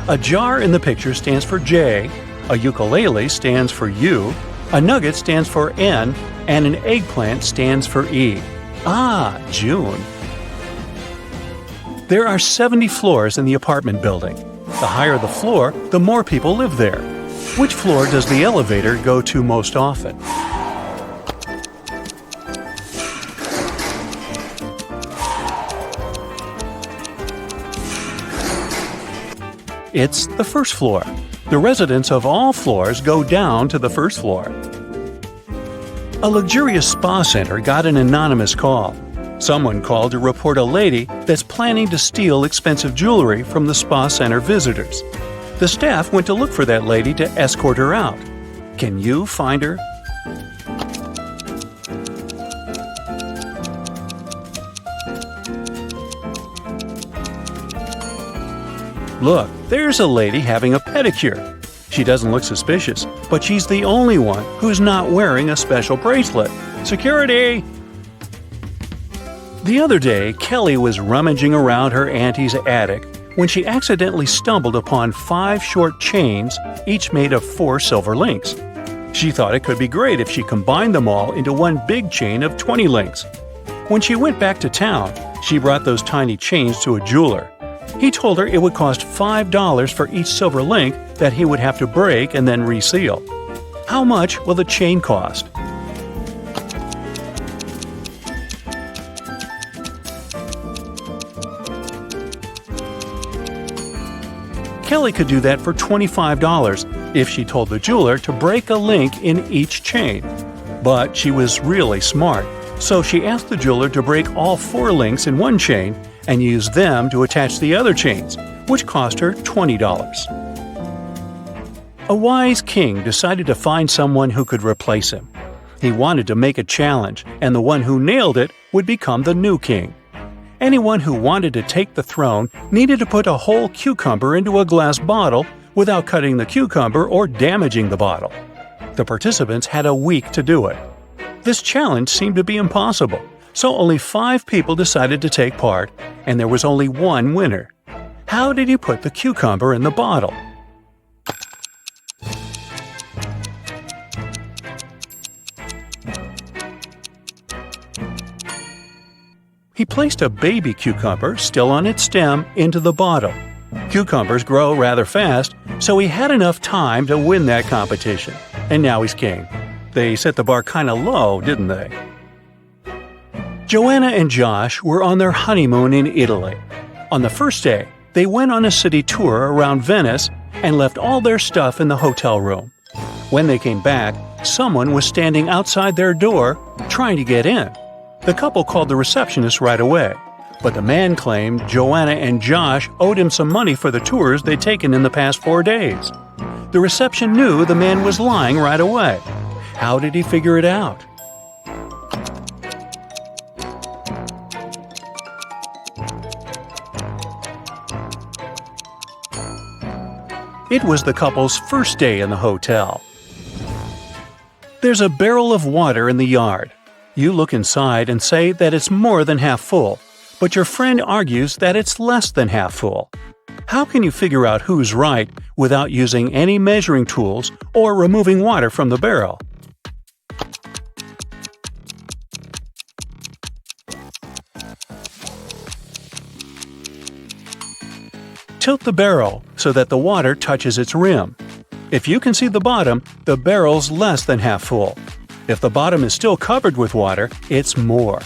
A jar in the picture stands for J, a ukulele stands for U, a nugget stands for N, and an eggplant stands for E. Ah, June. There are 70 floors in the apartment building. The higher the floor, the more people live there. Which floor does the elevator go to most often? It's the first floor. The residents of all floors go down to the first floor. A luxurious spa center got an anonymous call. Someone called to report a lady that's planning to steal expensive jewelry from the spa center visitors. The staff went to look for that lady to escort her out. Can you find her? Look, there's a lady having a pedicure. She doesn't look suspicious, but she's the only one who's not wearing a special bracelet. Security! The other day, Kelly was rummaging around her auntie's attic when she accidentally stumbled upon 5 short chains, each made of 4 silver links. She thought it could be great if she combined them all into one big chain of 20 links. When she went back to town, she brought those tiny chains to a jeweler. He told her it would cost $5 for each silver link that he would have to break and then reseal. How much will the chain cost? Kelly could do that for $25 if she told the jeweler to break a link in each chain. But she was really smart, so she asked the jeweler to break all 4 links in one chain and use them to attach the other chains, which cost her $20. A wise king decided to find someone who could replace him. He wanted to make a challenge, and the one who nailed it would become the new king. Anyone who wanted to take the throne needed to put a whole cucumber into a glass bottle without cutting the cucumber or damaging the bottle. The participants had a week to do it. This challenge seemed to be impossible, so only 5 people decided to take part, and there was only one winner. How did he put the cucumber in the bottle? He placed a baby cucumber, still on its stem, into the bottle. Cucumbers grow rather fast, so he had enough time to win that competition. And now he's king. They set the bar kinda low, didn't they? Joanna and Josh were on their honeymoon in Italy. On the first day, they went on a city tour around Venice and left all their stuff in the hotel room. When they came back, someone was standing outside their door trying to get in. The couple called the receptionist right away, but the man claimed Joanna and Josh owed him some money for the tours they'd taken in the past 4 days. The reception knew the man was lying right away. How did he figure it out? It was the couple's first day in the hotel. There's a barrel of water in the yard. You look inside and say that it's more than half full, but your friend argues that it's less than half full. How can you figure out who's right without using any measuring tools or removing water from the barrel? Tilt the barrel so that the water touches its rim. If you can see the bottom, the barrel's less than half full. If the bottom is still covered with water, it's more.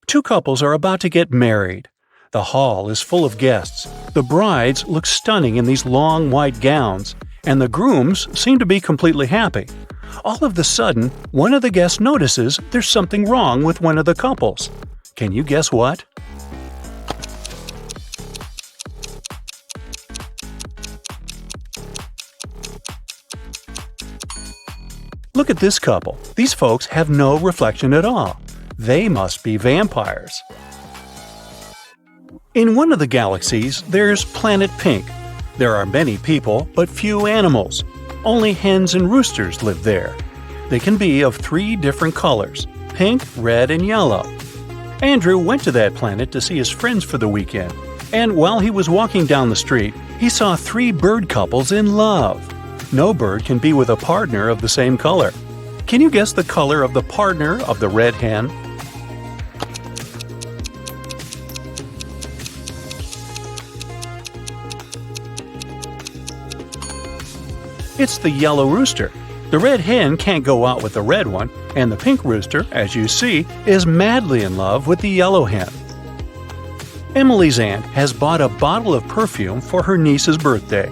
2 couples are about to get married. The hall is full of guests. The brides look stunning in these long white gowns, and the grooms seem to be completely happy. All of a sudden, one of the guests notices there's something wrong with one of the couples. Can you guess what? Look at this couple. These folks have no reflection at all. They must be vampires. In one of the galaxies, there's Planet Pink. There are many people, but few animals. Only hens and roosters live there. They can be of 3 different colors: pink, red, and yellow. Andrew went to that planet to see his friends for the weekend, and while he was walking down the street, he saw 3 bird couples in love. No bird can be with a partner of the same color. Can you guess the color of the partner of the red hen? It's the yellow rooster. The red hen can't go out with the red one, and the pink rooster, as you see, is madly in love with the yellow hen. Emily's aunt has bought a bottle of perfume for her niece's birthday.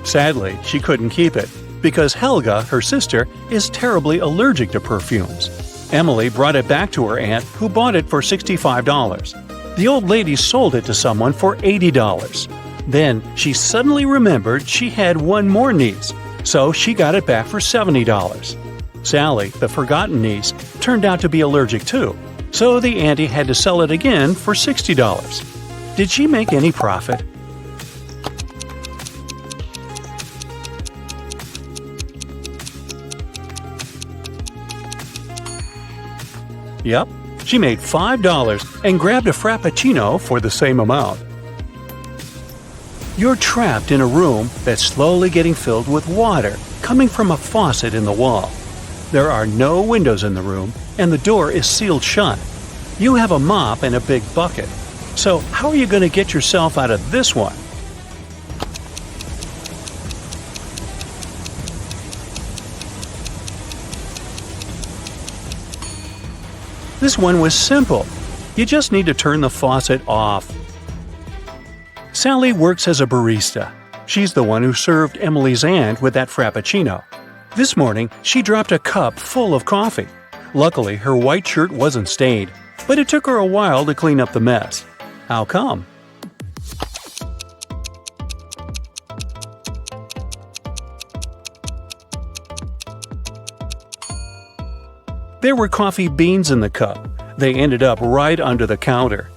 Sadly, she couldn't keep it, because Helga, her sister, is terribly allergic to perfumes. Emily brought it back to her aunt, who bought it for $65. The old lady sold it to someone for $80. Then she suddenly remembered she had one more niece, so she got it back for $70. Sally, the forgotten niece, turned out to be allergic too, so the auntie had to sell it again for $60. Did she make any profit? Yep, she made $5 and grabbed a Frappuccino for the same amount. You're trapped in a room that's slowly getting filled with water coming from a faucet in the wall. There are no windows in the room, and the door is sealed shut. You have a mop and a big bucket. So how are you going to get yourself out of this one? This one was simple. You just need to turn the faucet off. Sally works as a barista. She's the one who served Emily's aunt with that Frappuccino. This morning, she dropped a cup full of coffee. Luckily, her white shirt wasn't stained, but it took her a while to clean up the mess. How come? There were coffee beans in the cup. They ended up right under the counter.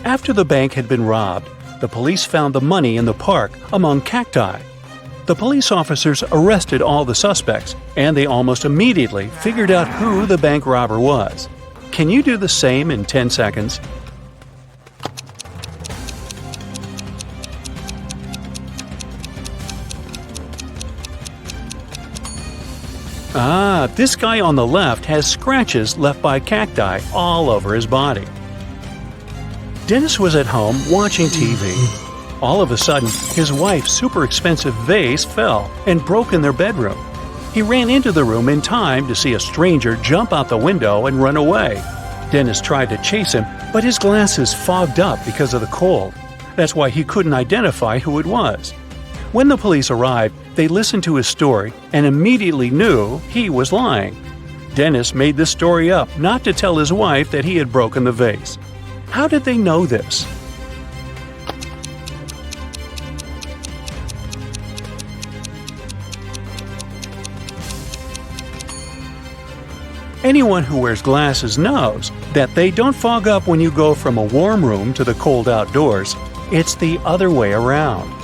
After the bank had been robbed, the police found the money in the park among cacti. The police officers arrested all the suspects, and they almost immediately figured out who the bank robber was. Can you do the same in 10 seconds? This guy on the left has scratches left by cacti all over his body. Dennis was at home watching TV. All of a sudden, his wife's super expensive vase fell and broke in their bedroom. He ran into the room in time to see a stranger jump out the window and run away. Dennis tried to chase him, but his glasses fogged up because of the cold. That's why he couldn't identify who it was. When the police arrived, they listened to his story and immediately knew he was lying. Dennis made this story up not to tell his wife that he had broken the vase. How did they know this? Anyone who wears glasses knows that they don't fog up when you go from a warm room to the cold outdoors. It's the other way around.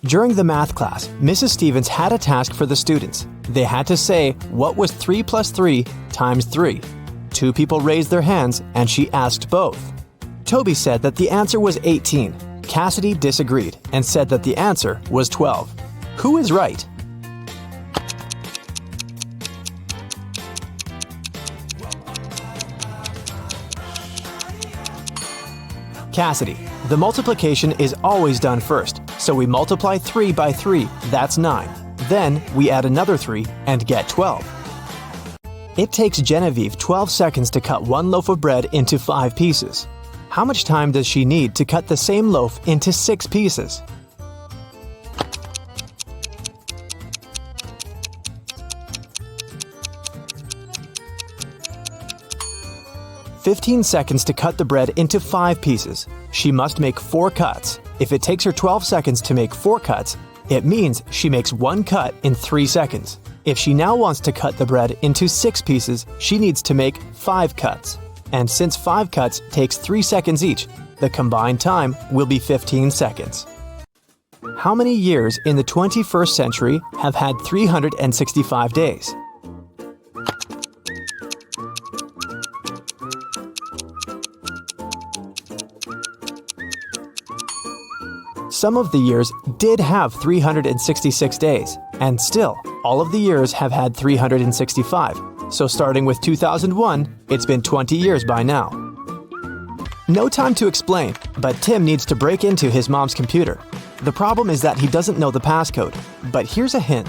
During the math class, Mrs. Stevens had a task for the students. They had to say, what was 3 plus 3 times 3? 2 people raised their hands, and she asked both. Toby said that the answer was 18. Cassidy disagreed and said that the answer was 12. Who is right? Cassidy, the multiplication is always done first, so we multiply 3 by 3, that's 9. Then we add another 3 and get 12. It takes Genevieve 12 seconds to cut one loaf of bread into 5 pieces. How much time does she need to cut the same loaf into 6 pieces? "15 seconds to cut the bread into 5 pieces. She must make 4 cuts. If it takes her 12 seconds to make 4 cuts, it means she makes 1 cut in 3 seconds. If she now wants to cut the bread into 6 pieces, she needs to make 5 cuts. And since 5 cuts takes 3 seconds each, the combined time will be 15 seconds. How many years in the 21st century have had 365 days? Some of the years did have 366 days, and still, all of the years have had 365. So starting with 2001, it's been 20 years by now. No time to explain, but Tim needs to break into his mom's computer. The problem is that he doesn't know the passcode, but here's a hint.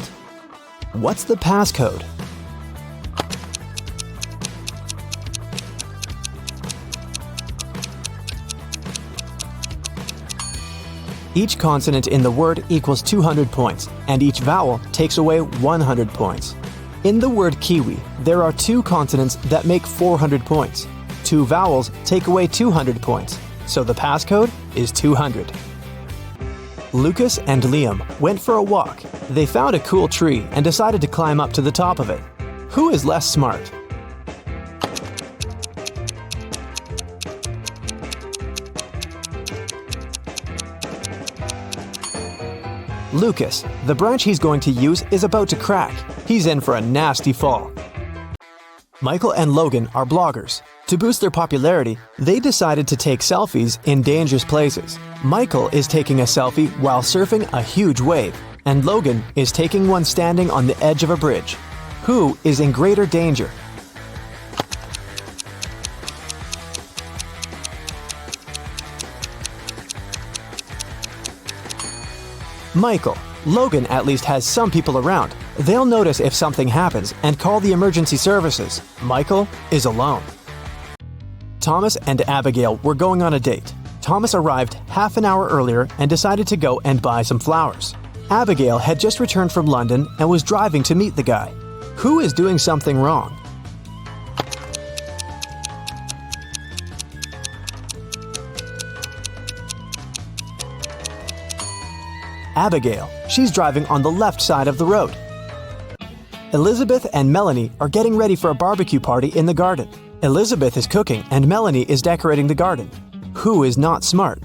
What's the passcode? Each consonant in the word equals 200 points, and each vowel takes away 100 points. In the word kiwi, there are 2 consonants that make 400 points. 2 vowels take away 200 points, so the passcode is 200. Lucas and Liam went for a walk. They found a cool tree and decided to climb up to the top of it. Who is less smart? Lucas. The branch he's going to use is about to crack. He's in for a nasty fall. Michael and Logan are bloggers. To boost their popularity, they decided to take selfies in dangerous places. Michael is taking a selfie while surfing a huge wave, and Logan is taking one standing on the edge of a bridge. Who is in greater danger? Michael. Logan at least has some people around. They'll notice if something happens and call the emergency services. Michael is alone. Thomas and Abigail were going on a date. Thomas arrived half an hour earlier and decided to go and buy some flowers. Abigail had just returned from London and was driving to meet the guy. Who is doing something wrong? Abigail. She's driving on the left side of the road. Elizabeth and Melanie are getting ready for a barbecue party in the garden. Elizabeth is cooking and Melanie is decorating the garden. Who is not smart?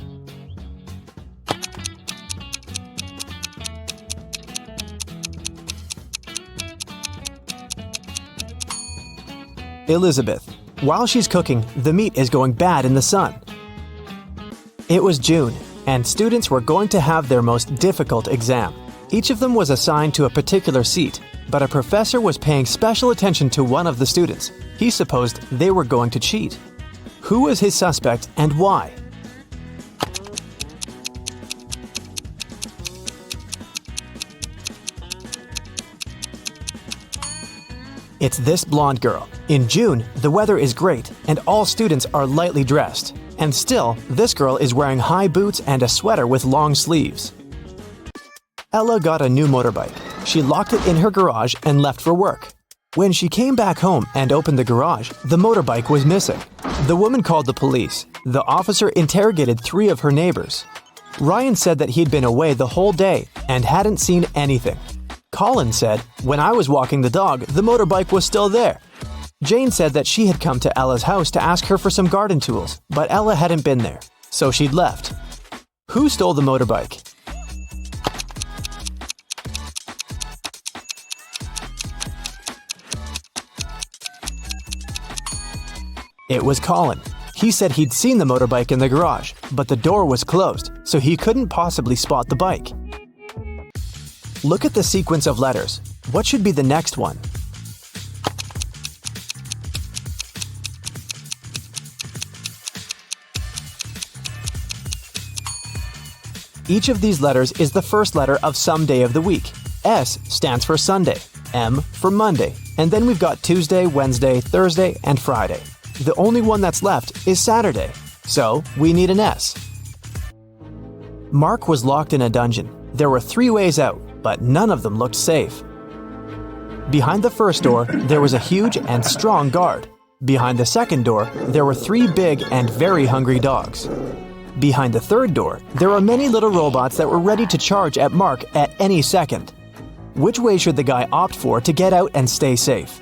Elizabeth. While she's cooking, the meat is going bad in the sun. It was June, and students were going to have their most difficult exam. Each of them was assigned to a particular seat, but a professor was paying special attention to one of the students. He supposed they were going to cheat. Who was his suspect and why? It's this blonde girl. In June, the weather is great, and all students are lightly dressed. And still, this girl is wearing high boots and a sweater with long sleeves. Ella got a new motorbike. She locked it in her garage and left for work. When she came back home and opened the garage, the motorbike was missing. The woman called the police. The officer interrogated 3 of her neighbors. Ryan said that he'd been away the whole day and hadn't seen anything. Colin said, "When I was walking the dog, the motorbike was still there." Jane said that she had come to Ella's house to ask her for some garden tools, but Ella hadn't been there, so she'd left. Who stole the motorbike? It was Colin. He said he'd seen the motorbike in the garage, but the door was closed, so he couldn't possibly spot the bike. Look at the sequence of letters. What should be the next one? Each of these letters is the first letter of some day of the week. S stands for Sunday, M for Monday, and then we've got Tuesday, Wednesday, Thursday, and Friday. The only one that's left is Saturday, so we need an S. Mark was locked in a dungeon. There were 3 ways out, but none of them looked safe. Behind the first door, there was a huge and strong guard. Behind the second door, there were 3 big and very hungry dogs. Behind the third door, there are many little robots that were ready to charge at Mark at any second. Which way should the guy opt for to get out and stay safe?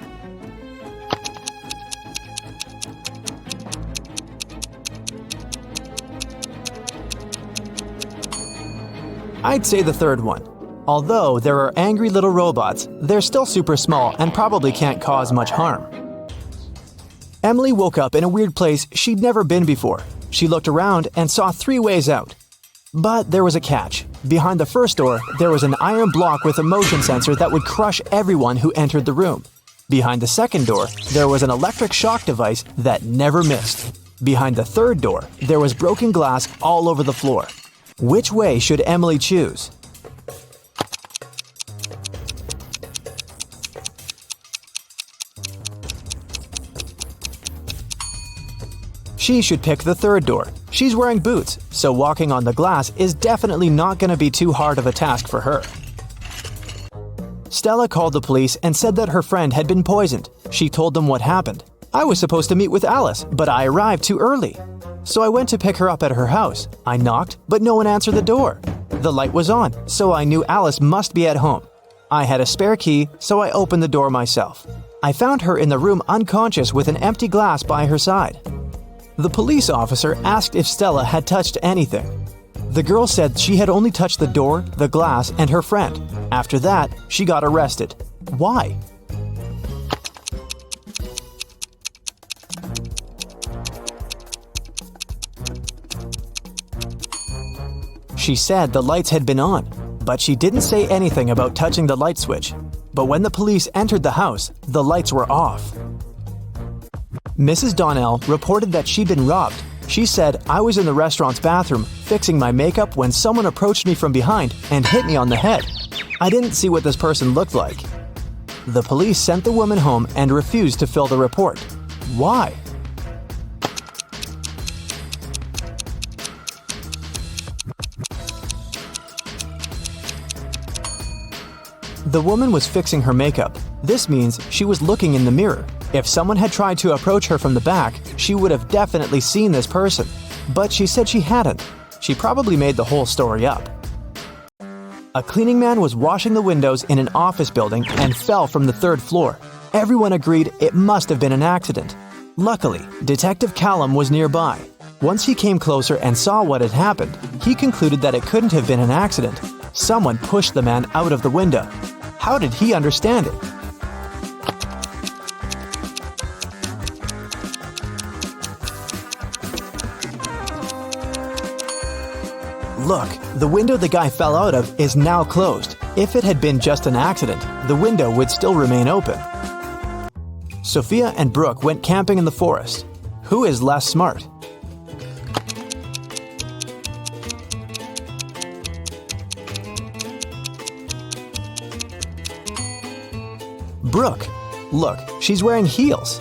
I'd say the third one. Although there are angry little robots, they're still super small and probably can't cause much harm. Emily woke up in a weird place she'd never been before. She looked around and saw 3 ways out. But there was a catch. Behind the first door, there was an iron block with a motion sensor that would crush everyone who entered the room. Behind the second door, there was an electric shock device that never missed. Behind the third door, there was broken glass all over the floor. Which way should Emily choose? She should pick the third door. She's wearing boots, so walking on the glass is definitely not going to be too hard of a task for her. Stella called the police and said that her friend had been poisoned. She told them what happened. I was supposed to meet with Alice, but I arrived too early. So I went to pick her up at her house. I knocked, but no one answered the door. The light was on, so I knew Alice must be at home. I had a spare key, so I opened the door myself. I found her in the room unconscious with an empty glass by her side. The police officer asked if Stella had touched anything. The girl said she had only touched the door, the glass, and her friend. After that, she got arrested. Why? She said the lights had been on, but she didn't say anything about touching the light switch. But when the police entered the house, the lights were off. Mrs. Donnell reported that she'd been robbed. She said, "I was in the restaurant's bathroom fixing my makeup when someone approached me from behind and hit me on the head. I didn't see what this person looked like." The police sent the woman home and refused to fill the report. Why? The woman was fixing her makeup. This means she was looking in the mirror. If someone had tried to approach her from the back, she would have definitely seen this person. But she said she hadn't. She probably made the whole story up. A cleaning man was washing the windows in an office building and fell from the third floor. Everyone agreed it must have been an accident. Luckily, Detective Callum was nearby. Once he came closer and saw what had happened, he concluded that it couldn't have been an accident. Someone pushed the man out of the window. How did he understand it? Look, the window the guy fell out of is now closed. If it had been just an accident, the window would still remain open. Sophia and Brooke went camping in the forest. Who is less smart? Brooke. Look, she's wearing heels.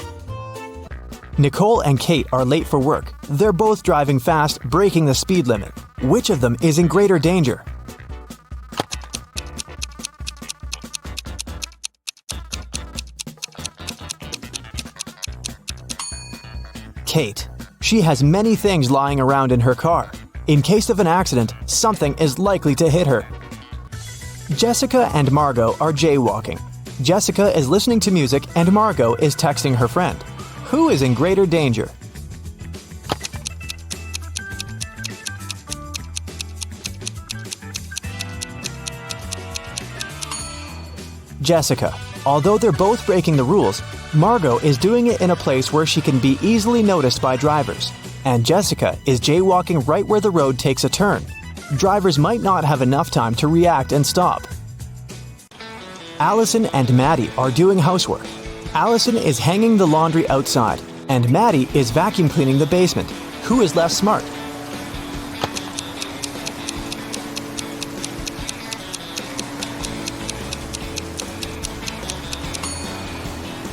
Nicole and Kate are late for work. They're both driving fast, breaking the speed limit. Which of them is in greater danger? Kate. She has many things lying around in her car. In case of an accident, something is likely to hit her. Jessica and Margot are jaywalking. Jessica is listening to music and Margot is texting her friend. Who is in greater danger? Jessica. Although they're both breaking the rules, Margot is doing it in a place where she can be easily noticed by drivers. And Jessica is jaywalking right where the road takes a turn. Drivers might not have enough time to react and stop. Allison and Maddie are doing housework. Allison is hanging the laundry outside, and Maddie is vacuum cleaning the basement. Who is less smart?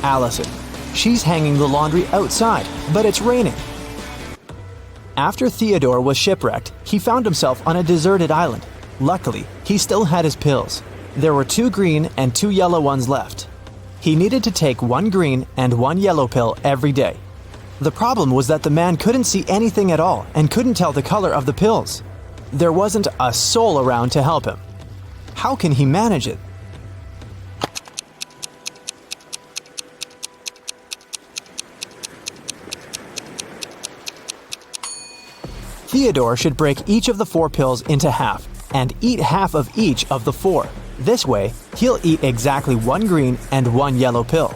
Allison. She's hanging the laundry outside, but it's raining. After Theodore was shipwrecked, he found himself on a deserted island. Luckily, he still had his pills. There were 2 green and 2 yellow ones left. He needed to take 1 green and 1 yellow pill every day. The problem was that the man couldn't see anything at all and couldn't tell the color of the pills. There wasn't a soul around to help him. How can he manage it? Theodore should break each of the 4 pills into half and eat half of each of the 4. This way, he'll eat exactly 1 green and 1 yellow pill.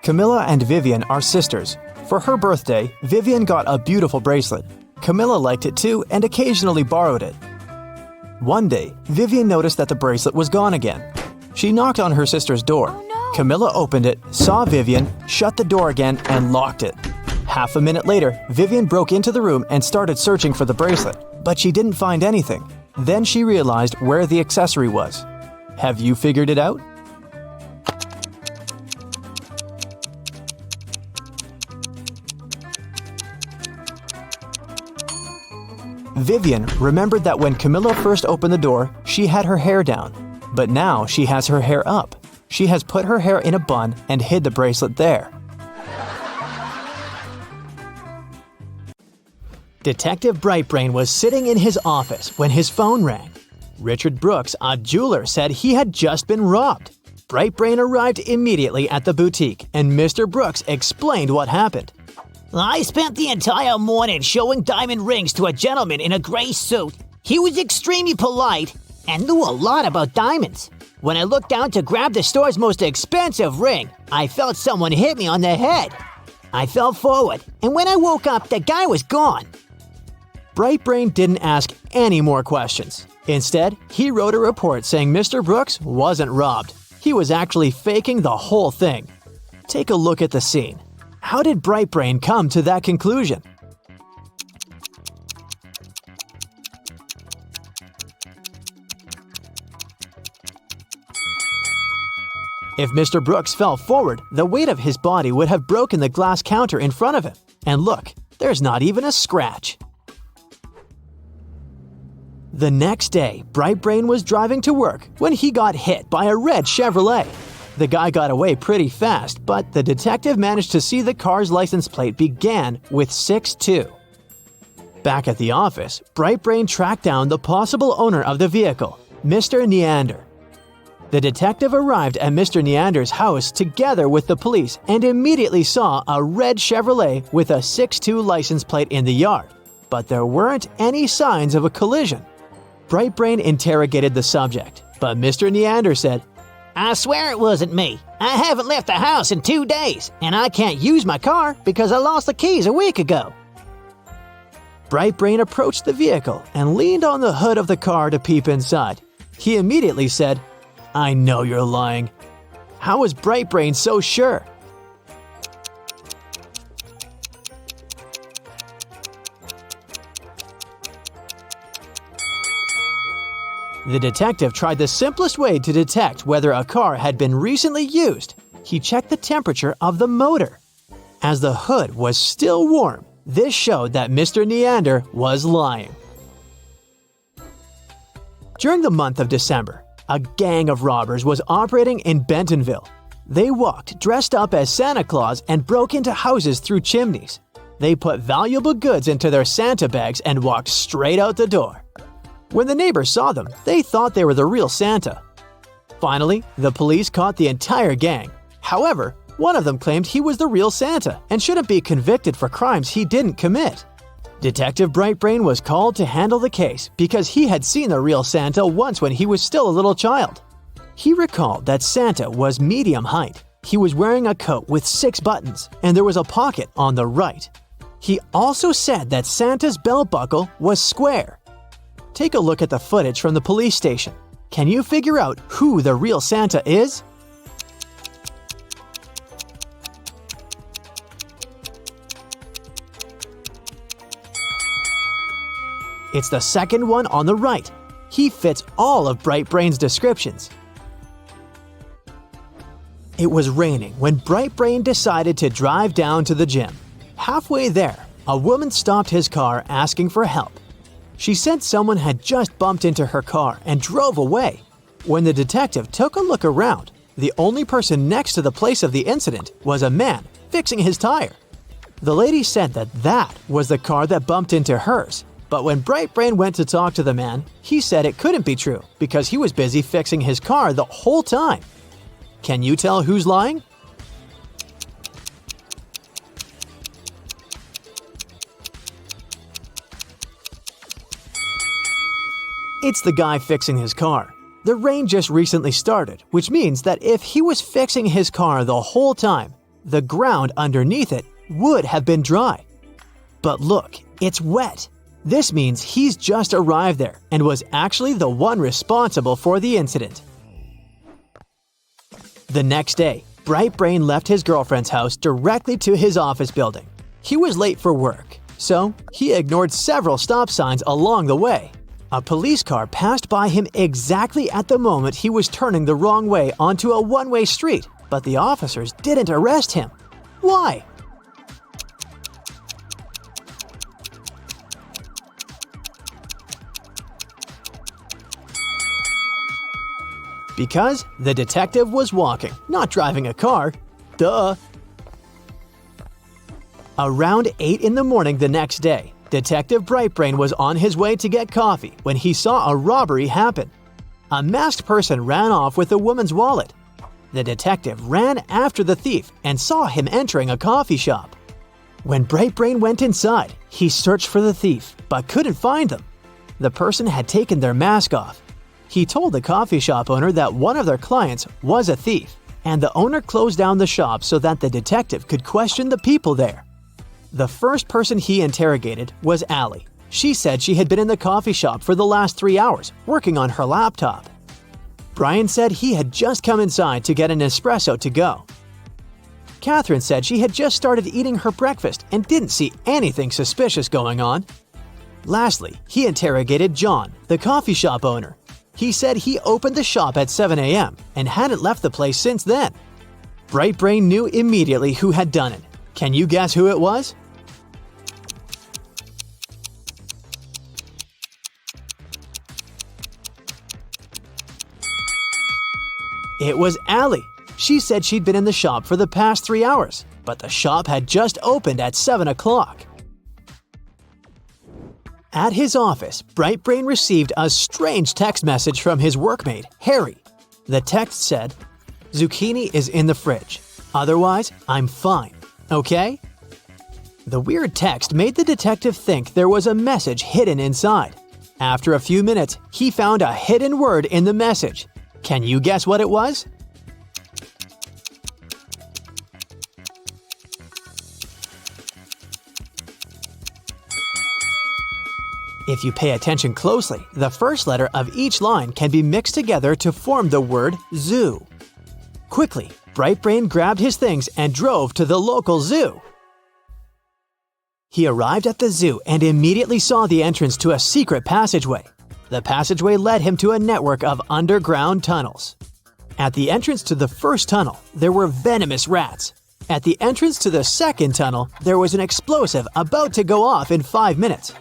Camilla and Vivian are sisters. For her birthday, Vivian got a beautiful bracelet. Camilla liked it too and occasionally borrowed it. One day, Vivian noticed that the bracelet was gone again. She knocked on her sister's door. Camilla opened it, saw Vivian, shut the door again, and locked it. Half a minute later, Vivian broke into the room and started searching for the bracelet, but she didn't find anything. Then she realized where the accessory was. Have you figured it out? Vivian remembered that when Camilla first opened the door, she had her hair down. But now she has her hair up. She has put her hair in a bun and hid the bracelet there. Detective Brightbrain was sitting in his office when his phone rang. Richard Brooks, a jeweler, said he had just been robbed. Brightbrain arrived immediately at the boutique, and Mr. Brooks explained what happened. I spent the entire morning showing diamond rings to a gentleman in a gray suit. He was extremely polite and knew a lot about diamonds. When I looked down to grab the store's most expensive ring, I felt someone hit me on the head. I fell forward, and when I woke up, the guy was gone. Brightbrain didn't ask any more questions. Instead, he wrote a report saying Mr. Brooks wasn't robbed. He was actually faking the whole thing. Take a look at the scene. How did Brightbrain come to that conclusion? If Mr. Brooks fell forward, the weight of his body would have broken the glass counter in front of him. And look, there's not even a scratch. The next day, Brightbrain was driving to work when he got hit by a red Chevrolet. The guy got away pretty fast, but the detective managed to see the car's license plate began with 62. Back at the office, Brightbrain tracked down the possible owner of the vehicle, Mr. Neander. The detective arrived at Mr. Neander's house together with the police and immediately saw a red Chevrolet with a 62 license plate in the yard, but there weren't any signs of a collision. Brightbrain interrogated the subject, but Mr. Neander said, I swear it wasn't me. I haven't left the house in 2 days, and I can't use my car because I lost the keys a week ago. Brightbrain approached the vehicle and leaned on the hood of the car to peep inside. He immediately said, I know you're lying. How was Brightbrain so sure? The detective tried the simplest way to detect whether a car had been recently used. He checked the temperature of the motor. As the hood was still warm, this showed that Mr. Neander was lying. During the month of December, a gang of robbers was operating in Bentonville. They walked dressed up as Santa Claus and broke into houses through chimneys. They put valuable goods into their Santa bags and walked straight out the door. When the neighbors saw them, they thought they were the real Santa. Finally, the police caught the entire gang. However, one of them claimed he was the real Santa and shouldn't be convicted for crimes he didn't commit. Detective Brightbrain was called to handle the case because he had seen the real Santa once when he was still a little child. He recalled that Santa was medium height. He was wearing a coat with 6 buttons, and there was a pocket on the right. He also said that Santa's belt buckle was square. Take a look at the footage from the police station. Can you figure out who the real Santa is? It's the second one on the right. He fits all of Brightbrain's descriptions. It was raining when Brightbrain decided to drive down to the gym. Halfway there, a woman stopped his car asking for help. She said someone had just bumped into her car and drove away. When the detective took a look around, the only person next to the place of the incident was a man fixing his tire. The lady said that was the car that bumped into hers. But when Brightbrain went to talk to the man, he said it couldn't be true because he was busy fixing his car the whole time. Can you tell who's lying? It's the guy fixing his car. The rain just recently started, which means that if he was fixing his car the whole time, the ground underneath it would have been dry. But look, It's wet. This means he's just arrived there and was actually the one responsible for the incident. The next day, Bright Brain left his girlfriend's house directly to his office building. He was late for work, so he ignored several stop signs along the way. A police car passed by him exactly at the moment he was turning the wrong way onto a one-way street, but the officers didn't arrest him. Why? Because the detective was walking, not driving a car. Duh. Around 8 in the morning the next day, Detective Brightbrain was on his way to get coffee when he saw a robbery happen. A masked person ran off with a woman's wallet. The detective ran after the thief and saw him entering a coffee shop. When Brightbrain went inside, he searched for the thief, but couldn't find them. The person had taken their mask off. He told the coffee shop owner that one of their clients was a thief, and the owner closed down the shop so that the detective could question the people there. The first person he interrogated was Allie. She said she had been in the coffee shop for the last 3 hours, working on her laptop. Brian said he had just come inside to get an espresso to go. Catherine said she had just started eating her breakfast and didn't see anything suspicious going on. Lastly, he interrogated John, the coffee shop owner. He said he opened the shop at 7 a.m. and hadn't left the place since then. Brightbrain knew immediately who had done it. Can you guess who it was? It was Allie. She said she'd been in the shop for the past 3 hours, but the shop had just opened at 7 o'clock. At his office, Brightbrain received a strange text message from his workmate, Harry. The text said, "Zucchini is in the fridge. Otherwise, I'm fine. Okay?" The weird text made the detective think there was a message hidden inside. After a few minutes, he found a hidden word in the message. Can you guess what it was? If you pay attention closely, the first letter of each line can be mixed together to form the word zoo. Quickly, Brightbrain grabbed his things and drove to the local zoo. He arrived at the zoo and immediately saw the entrance to a secret passageway. The passageway led him to a network of underground tunnels. At the entrance to the first tunnel, there were venomous rats. At the entrance to the second tunnel, there was an explosive about to go off in 5 minutes.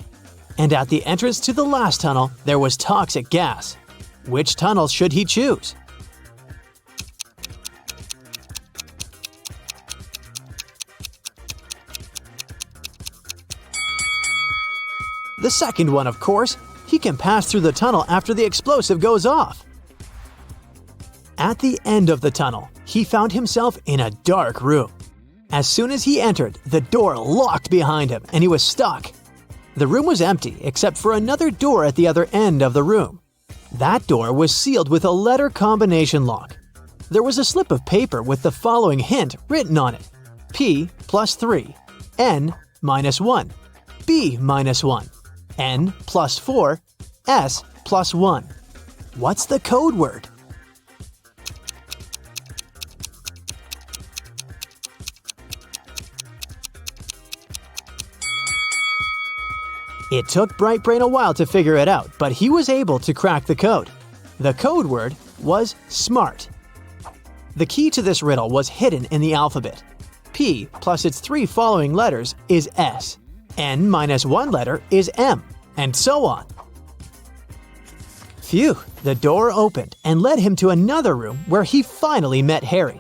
And at the entrance to the last tunnel, there was toxic gas. Which tunnel should he choose? The second one, of course. He can pass through the tunnel after the explosive goes off. At the end of the tunnel, he found himself in a dark room. As soon as he entered, the door locked behind him and he was stuck. The room was empty except for another door at the other end of the room. That door was sealed with a letter combination lock. There was a slip of paper with the following hint written on it: P plus 3, N minus 1, B minus 1, N plus 4, S plus 1. What's the code word? It took Brightbrain a while to figure it out, but he was able to crack the code. The code word was SMART. The key to this riddle was hidden in the alphabet. P plus its 3 following letters is S. N minus 1 letter is M, and so on. Phew, the door opened and led him to another room where he finally met Harry.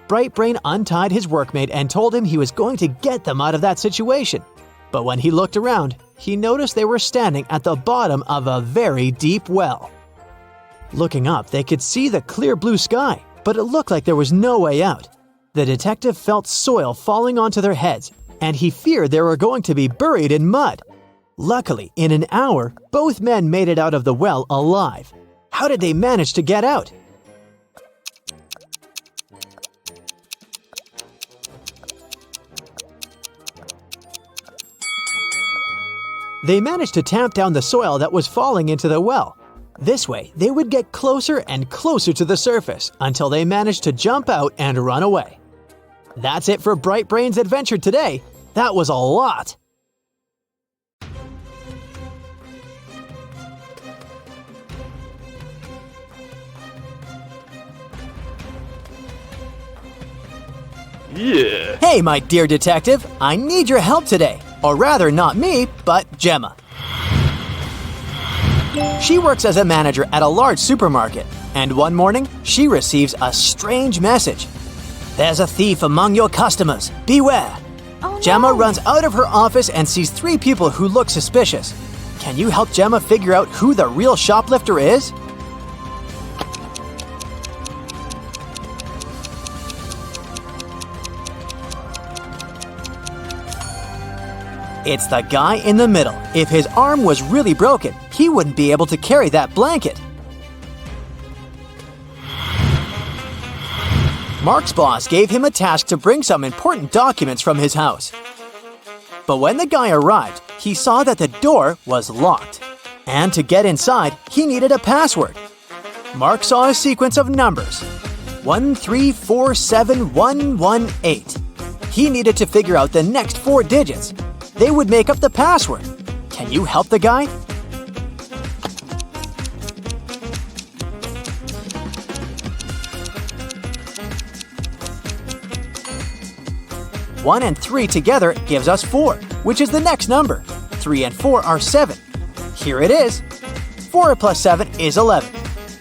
Brightbrain untied his workmate and told him he was going to get them out of that situation. But when he looked around, he noticed they were standing at the bottom of a very deep well. Looking up, they could see the clear blue sky, but it looked like there was no way out. The detective felt soil falling onto their heads, and he feared they were going to be buried in mud. Luckily, in an hour, both men made it out of the well alive. How did they manage to get out? They managed to tamp down the soil that was falling into the well. This way, they would get closer and closer to the surface until they managed to jump out and run away. That's it for Bright Brain's adventure today. That was a lot. Yeah. Hey, my dear detective, I need your help today. Or rather, not me, but Gemma. She works as a manager at a large supermarket, and one morning, she receives a strange message. There's a thief among your customers. Beware. Oh, no. Gemma runs out of her office and sees 3 people who look suspicious. Can you help Gemma figure out who the real shoplifter is? It's the guy in the middle. If his arm was really broken, he wouldn't be able to carry that blanket. Mark's boss gave him a task to bring some important documents from his house. But when the guy arrived, he saw that the door was locked. And to get inside, he needed a password. Mark saw a sequence of numbers. 1347118. He needed to figure out the next 4 digits. They would make up the password. Can you help the guy? One and 3 together gives us 4, which is the next number. 3 and 4 are 7. Here it is. 4 plus 7 is 11.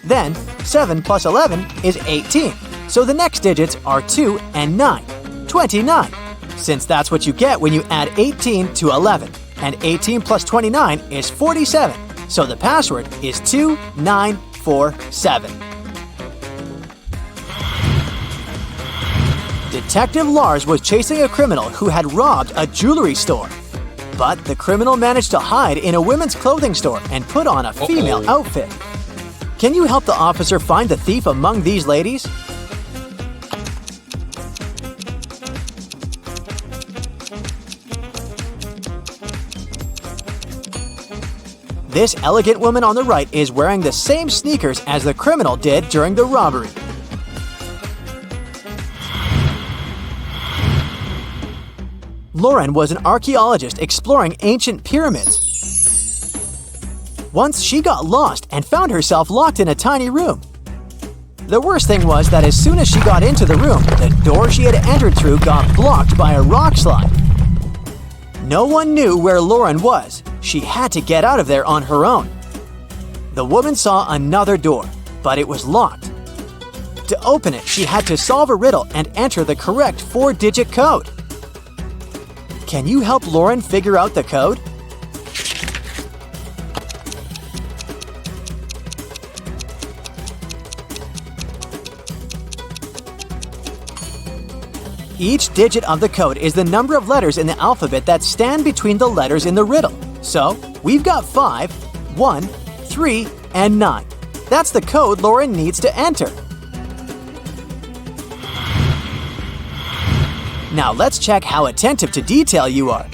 Then 7 plus 11 is 18. So the next digits are 2 and 9. 29. Since that's what you get when you add 18 to 11. And 18 plus 29 is 47. So the password is 2947. Detective Lars was chasing a criminal who had robbed a jewelry store. But the criminal managed to hide in a women's clothing store and put on a female outfit. Can you help the officer find the thief among these ladies? This elegant woman on the right is wearing the same sneakers as the criminal did during the robbery. Lauren was an archaeologist exploring ancient pyramids. Once she got lost and found herself locked in a tiny room. The worst thing was that as soon as she got into the room, the door she had entered through got blocked by a rock slide. No one knew where Lauren was. She had to get out of there on her own. The woman saw another door, but it was locked. To open it, she had to solve a riddle and enter the correct 4-digit code. Can you help Lauren figure out the code? Each digit of the code is the number of letters in the alphabet that stand between the letters in the riddle. So, we've got 5, 1, 3, and 9. That's the code Lauren needs to enter. Now let's check how attentive to detail you are.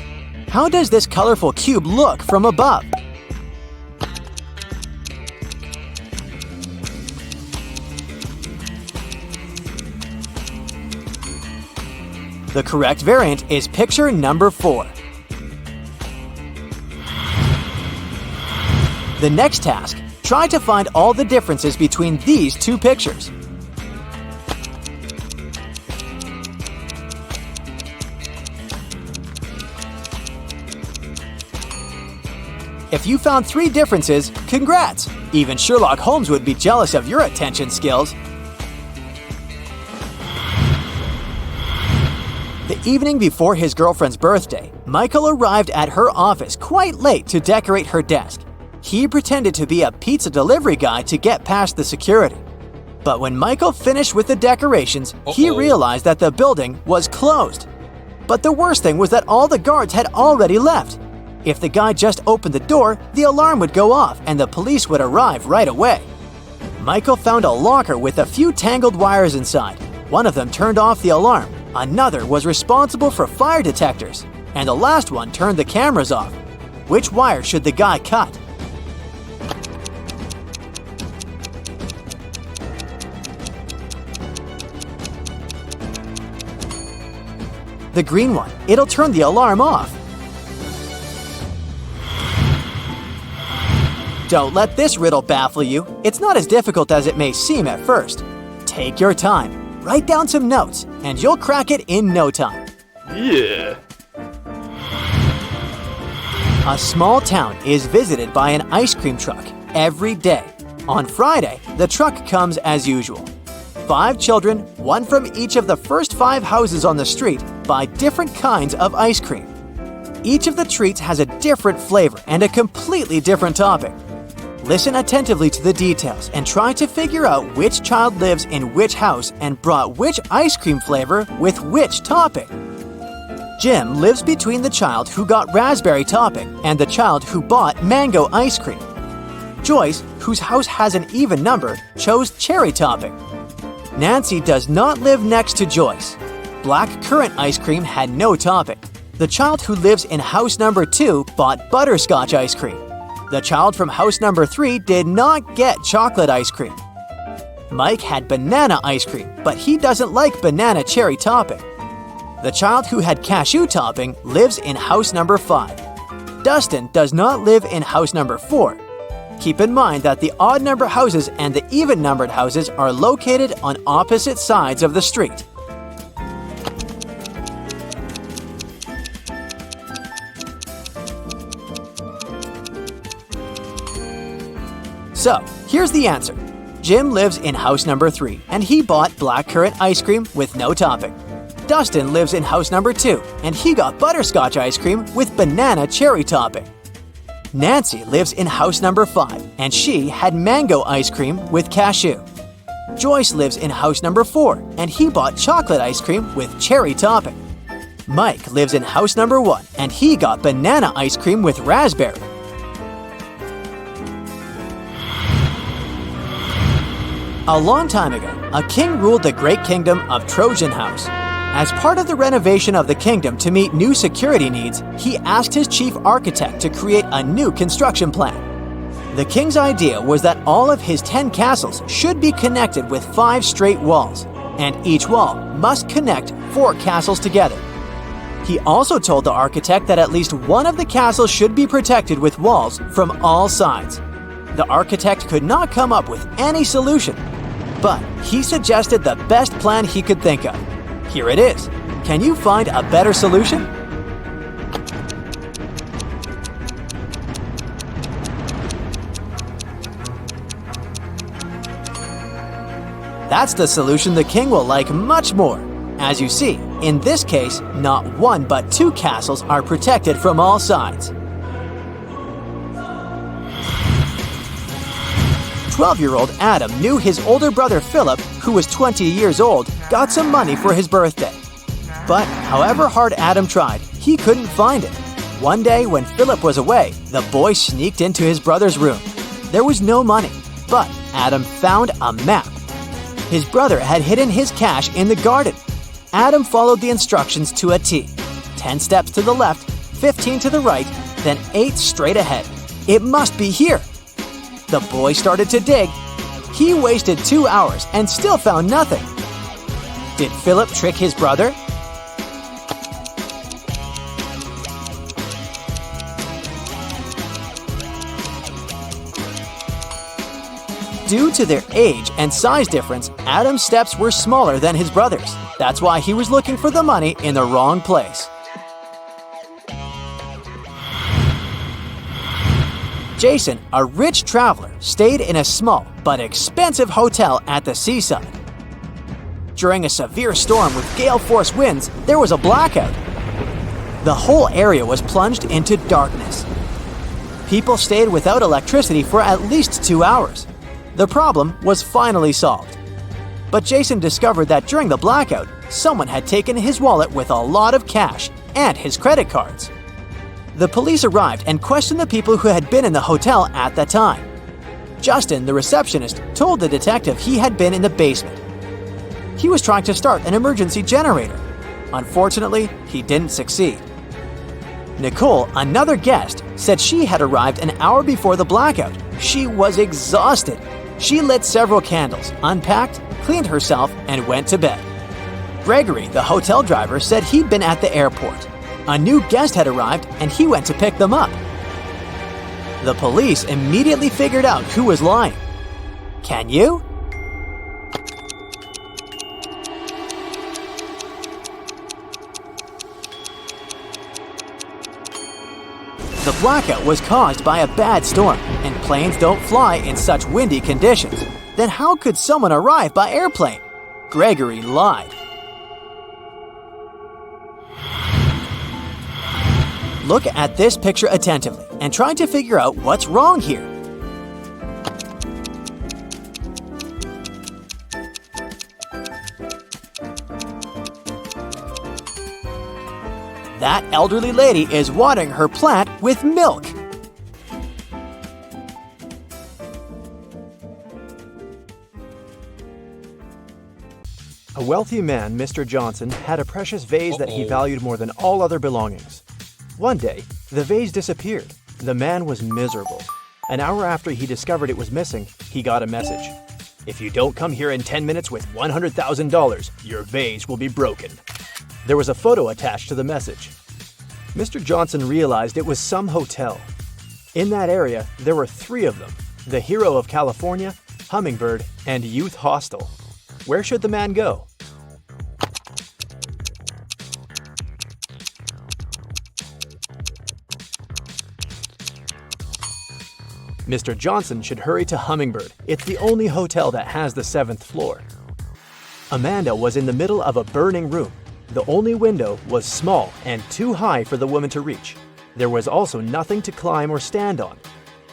How does this colorful cube look from above? The correct variant is picture number 4. The next task, try to find all the differences between these 2 pictures. If you found 3 differences, congrats! Even Sherlock Holmes would be jealous of your attention skills. The evening before his girlfriend's birthday, Michael arrived at her office quite late to decorate her desk. He pretended to be a pizza delivery guy to get past the security. But when Michael finished with the decorations, he realized that the building was closed. But the worst thing was that all the guards had already left. If the guy just opened the door, the alarm would go off and the police would arrive right away. Michael found a locker with a few tangled wires inside. One of them turned off the alarm. Another was responsible for fire detectors, and the last one turned the cameras off. Which wire should the guy cut? The green one. It'll turn the alarm off. Don't let this riddle baffle you. It's not as difficult as it may seem at first. Take your time, write down some notes, and you'll crack it in no time. Yeah. A small town is visited by an ice cream truck every day. On Friday, the truck comes as usual. 5 children, one from each of the first 5 houses on the street, buy different kinds of ice cream. Each of the treats has a different flavor and a completely different topping. Listen attentively to the details and try to figure out which child lives in which house and brought which ice cream flavor with which topping. Jim lives between the child who got raspberry topping and the child who bought mango ice cream. Joyce, whose house has an even number, chose cherry topping. Nancy does not live next to Joyce. Black currant ice cream had no topping. The child who lives in house number 2 bought butterscotch ice cream. The child from house number 3 did not get chocolate ice cream. Mike had banana ice cream, but he doesn't like banana cherry topping. The child who had cashew topping lives in house number 5. Dustin does not live in house number 4. Keep in mind that the odd number houses and the even numbered houses are located on opposite sides of the street. So, here's the answer. Jim lives in house number 3 and he bought blackcurrant ice cream with no topping. Dustin lives in house number 2 and he got butterscotch ice cream with banana cherry topping. Nancy lives in house number 5 and she had mango ice cream with cashew. Joyce lives in house number 4 and he bought chocolate ice cream with cherry topping. Mike lives in house number 1 and he got banana ice cream with raspberry. A long time ago, a king ruled the great kingdom of Trojan House. As part of the renovation of the kingdom to meet new security needs, he asked his chief architect to create a new construction plan. The king's idea was that all of his 10 castles should be connected with 5 straight walls, and each wall must connect 4 castles together. He also told the architect that at least one of the castles should be protected with walls from all sides. The architect could not come up with any solution, but he suggested the best plan he could think of. Here it is. Can you find a better solution? That's the solution the king will like much more. As you see, in this case, not 1 but 2 castles are protected from all sides. 12-year-old Adam knew his older brother Philip, who was 20 years old, got some money for his birthday. But however hard Adam tried, he couldn't find it. One day when Philip was away, the boy sneaked into his brother's room. There was no money, but Adam found a map. His brother had hidden his cash in the garden. Adam followed the instructions to a T. 10 steps to the left, 15 to the right, then 8 straight ahead. It must be here. The boy started to dig. He wasted 2 hours and still found nothing. Did Philip trick his brother? Due to their age and size difference, Adam's steps were smaller than his brother's. That's why he was looking for the money in the wrong place. Jason, a rich traveler, stayed in a small but expensive hotel at the seaside. During a severe storm with gale-force winds, there was a blackout. The whole area was plunged into darkness. People stayed without electricity for at least 2 hours. The problem was finally solved. But Jason discovered that during the blackout, someone had taken his wallet with a lot of cash and his credit cards. The police arrived and questioned the people who had been in the hotel at that time. Justin, the receptionist, told the detective he had been in the basement. He was trying to start an emergency generator. Unfortunately, he didn't succeed. Nicole, another guest, said she had arrived an hour before the blackout. She was exhausted. She lit several candles, unpacked, cleaned herself, and went to bed. Gregory, the hotel driver, said he'd been at the airport. A new guest had arrived and he went to pick them up. The police immediately figured out who was lying. Can you? The blackout was caused by a bad storm, and planes don't fly in such windy conditions. Then how could someone arrive by airplane? Gregory lied. Look at this picture attentively and try to figure out what's wrong here. That elderly lady is watering her plant with milk. A wealthy man, Mr. Johnson, had a precious vase that he valued more than all other belongings. One day, the vase disappeared. The man was miserable. An hour after he discovered it was missing, he got a message. "If you don't come here in 10 minutes with $100,000, your vase will be broken." There was a photo attached to the message. Mr. Johnson realized it was some hotel. In that area, there were 3 of them: the Hero of California, Hummingbird, and Youth Hostel. Where should the man go? Mr. Johnson should hurry to Hummingbird. It's the only hotel that has the 7th floor. Amanda was in the middle of a burning room. The only window was small and too high for the woman to reach. There was also nothing to climb or stand on.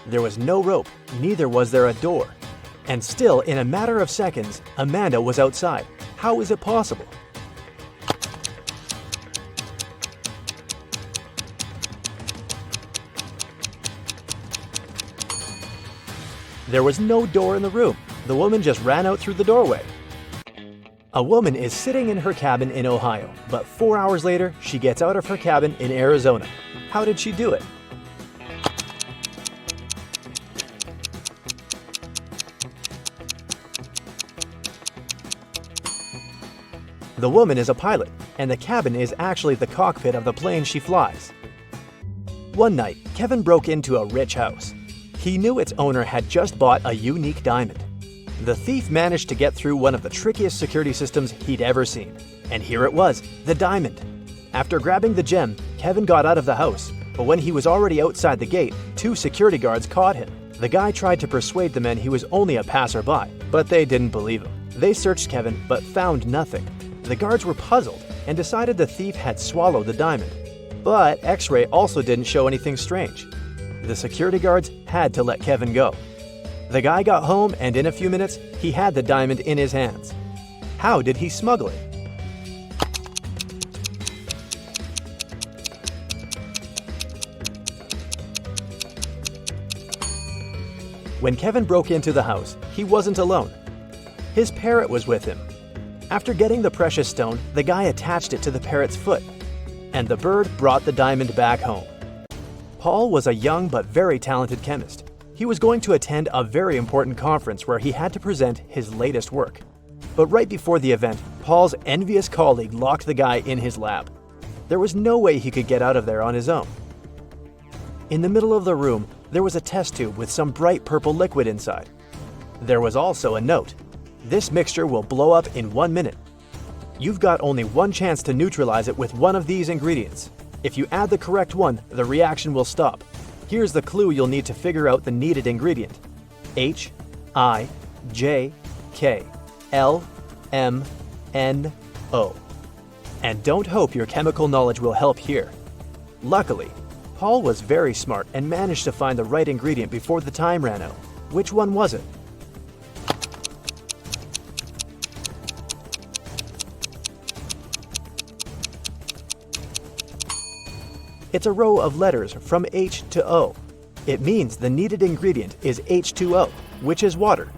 There was no rope, neither was there a door. And still, in a matter of seconds, Amanda was outside. How is it possible? There was no door in the room. The woman just ran out through the doorway. A woman is sitting in her cabin in Ohio, but 4 hours later, she gets out of her cabin in Arizona. How did she do it? The woman is a pilot, and the cabin is actually the cockpit of the plane she flies. One night, Kevin broke into a rich house. He knew its owner had just bought a unique diamond. The thief managed to get through one of the trickiest security systems he'd ever seen. And here it was, the diamond. After grabbing the gem, Kevin got out of the house, but when he was already outside the gate, 2 security guards caught him. The guy tried to persuade the men he was only a passerby, but they didn't believe him. They searched Kevin, but found nothing. The guards were puzzled and decided the thief had swallowed the diamond. But X-ray also didn't show anything strange. The security guards had to let Kevin go. The guy got home, and in a few minutes, he had the diamond in his hands. How did he smuggle it? When Kevin broke into the house, he wasn't alone. His parrot was with him. After getting the precious stone, the guy attached it to the parrot's foot, and the bird brought the diamond back home. Paul was a young but very talented chemist. He was going to attend a very important conference where he had to present his latest work. But right before the event, Paul's envious colleague locked the guy in his lab. There was no way he could get out of there on his own. In the middle of the room, there was a test tube with some bright purple liquid inside. There was also a note. "This mixture will blow up in 1 minute. You've got only one chance to neutralize it with one of these ingredients. If you add the correct one, the reaction will stop. Here's the clue you'll need to figure out the needed ingredient. HIJKLMNO. And don't hope your chemical knowledge will help here. Luckily, Paul was very smart and managed to find the right ingredient before the time ran out. Which one was it? It's a row of letters from H to O. It means the needed ingredient is H2O, which is water.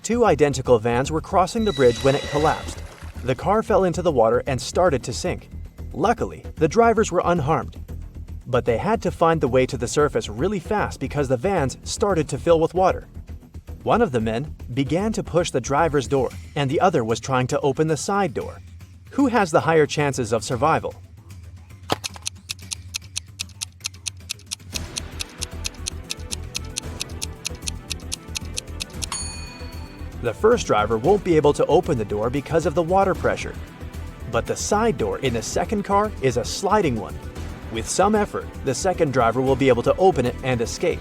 2 identical vans were crossing the bridge when it collapsed. The car fell into the water and started to sink. Luckily, the drivers were unharmed. But they had to find the way to the surface really fast because the vans started to fill with water. One of the men began to push the driver's door, and the other was trying to open the side door. Who has the higher chances of survival? The first driver won't be able to open the door because of the water pressure. But the side door in the second car is a sliding one. With some effort, the second driver will be able to open it and escape.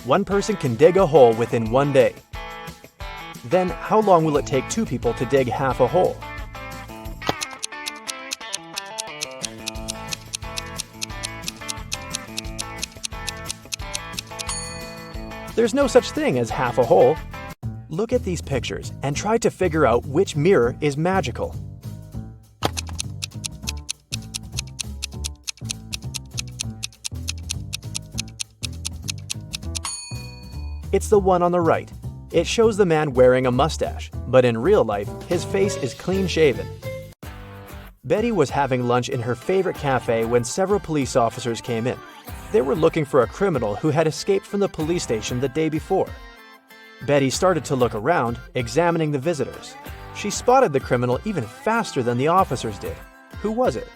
One person can dig a hole within 1 day. Then, how long will it take 2 people to dig half a hole? There's no such thing as half a hole. Look at these pictures and try to figure out which mirror is magical. It's the one on the right. It shows the man wearing a mustache, but in real life, his face is clean shaven. Betty was having lunch in her favorite cafe when several police officers came in. They were looking for a criminal who had escaped from the police station the day before. Betty started to look around, examining the visitors. She spotted the criminal even faster than the officers did. Who was it?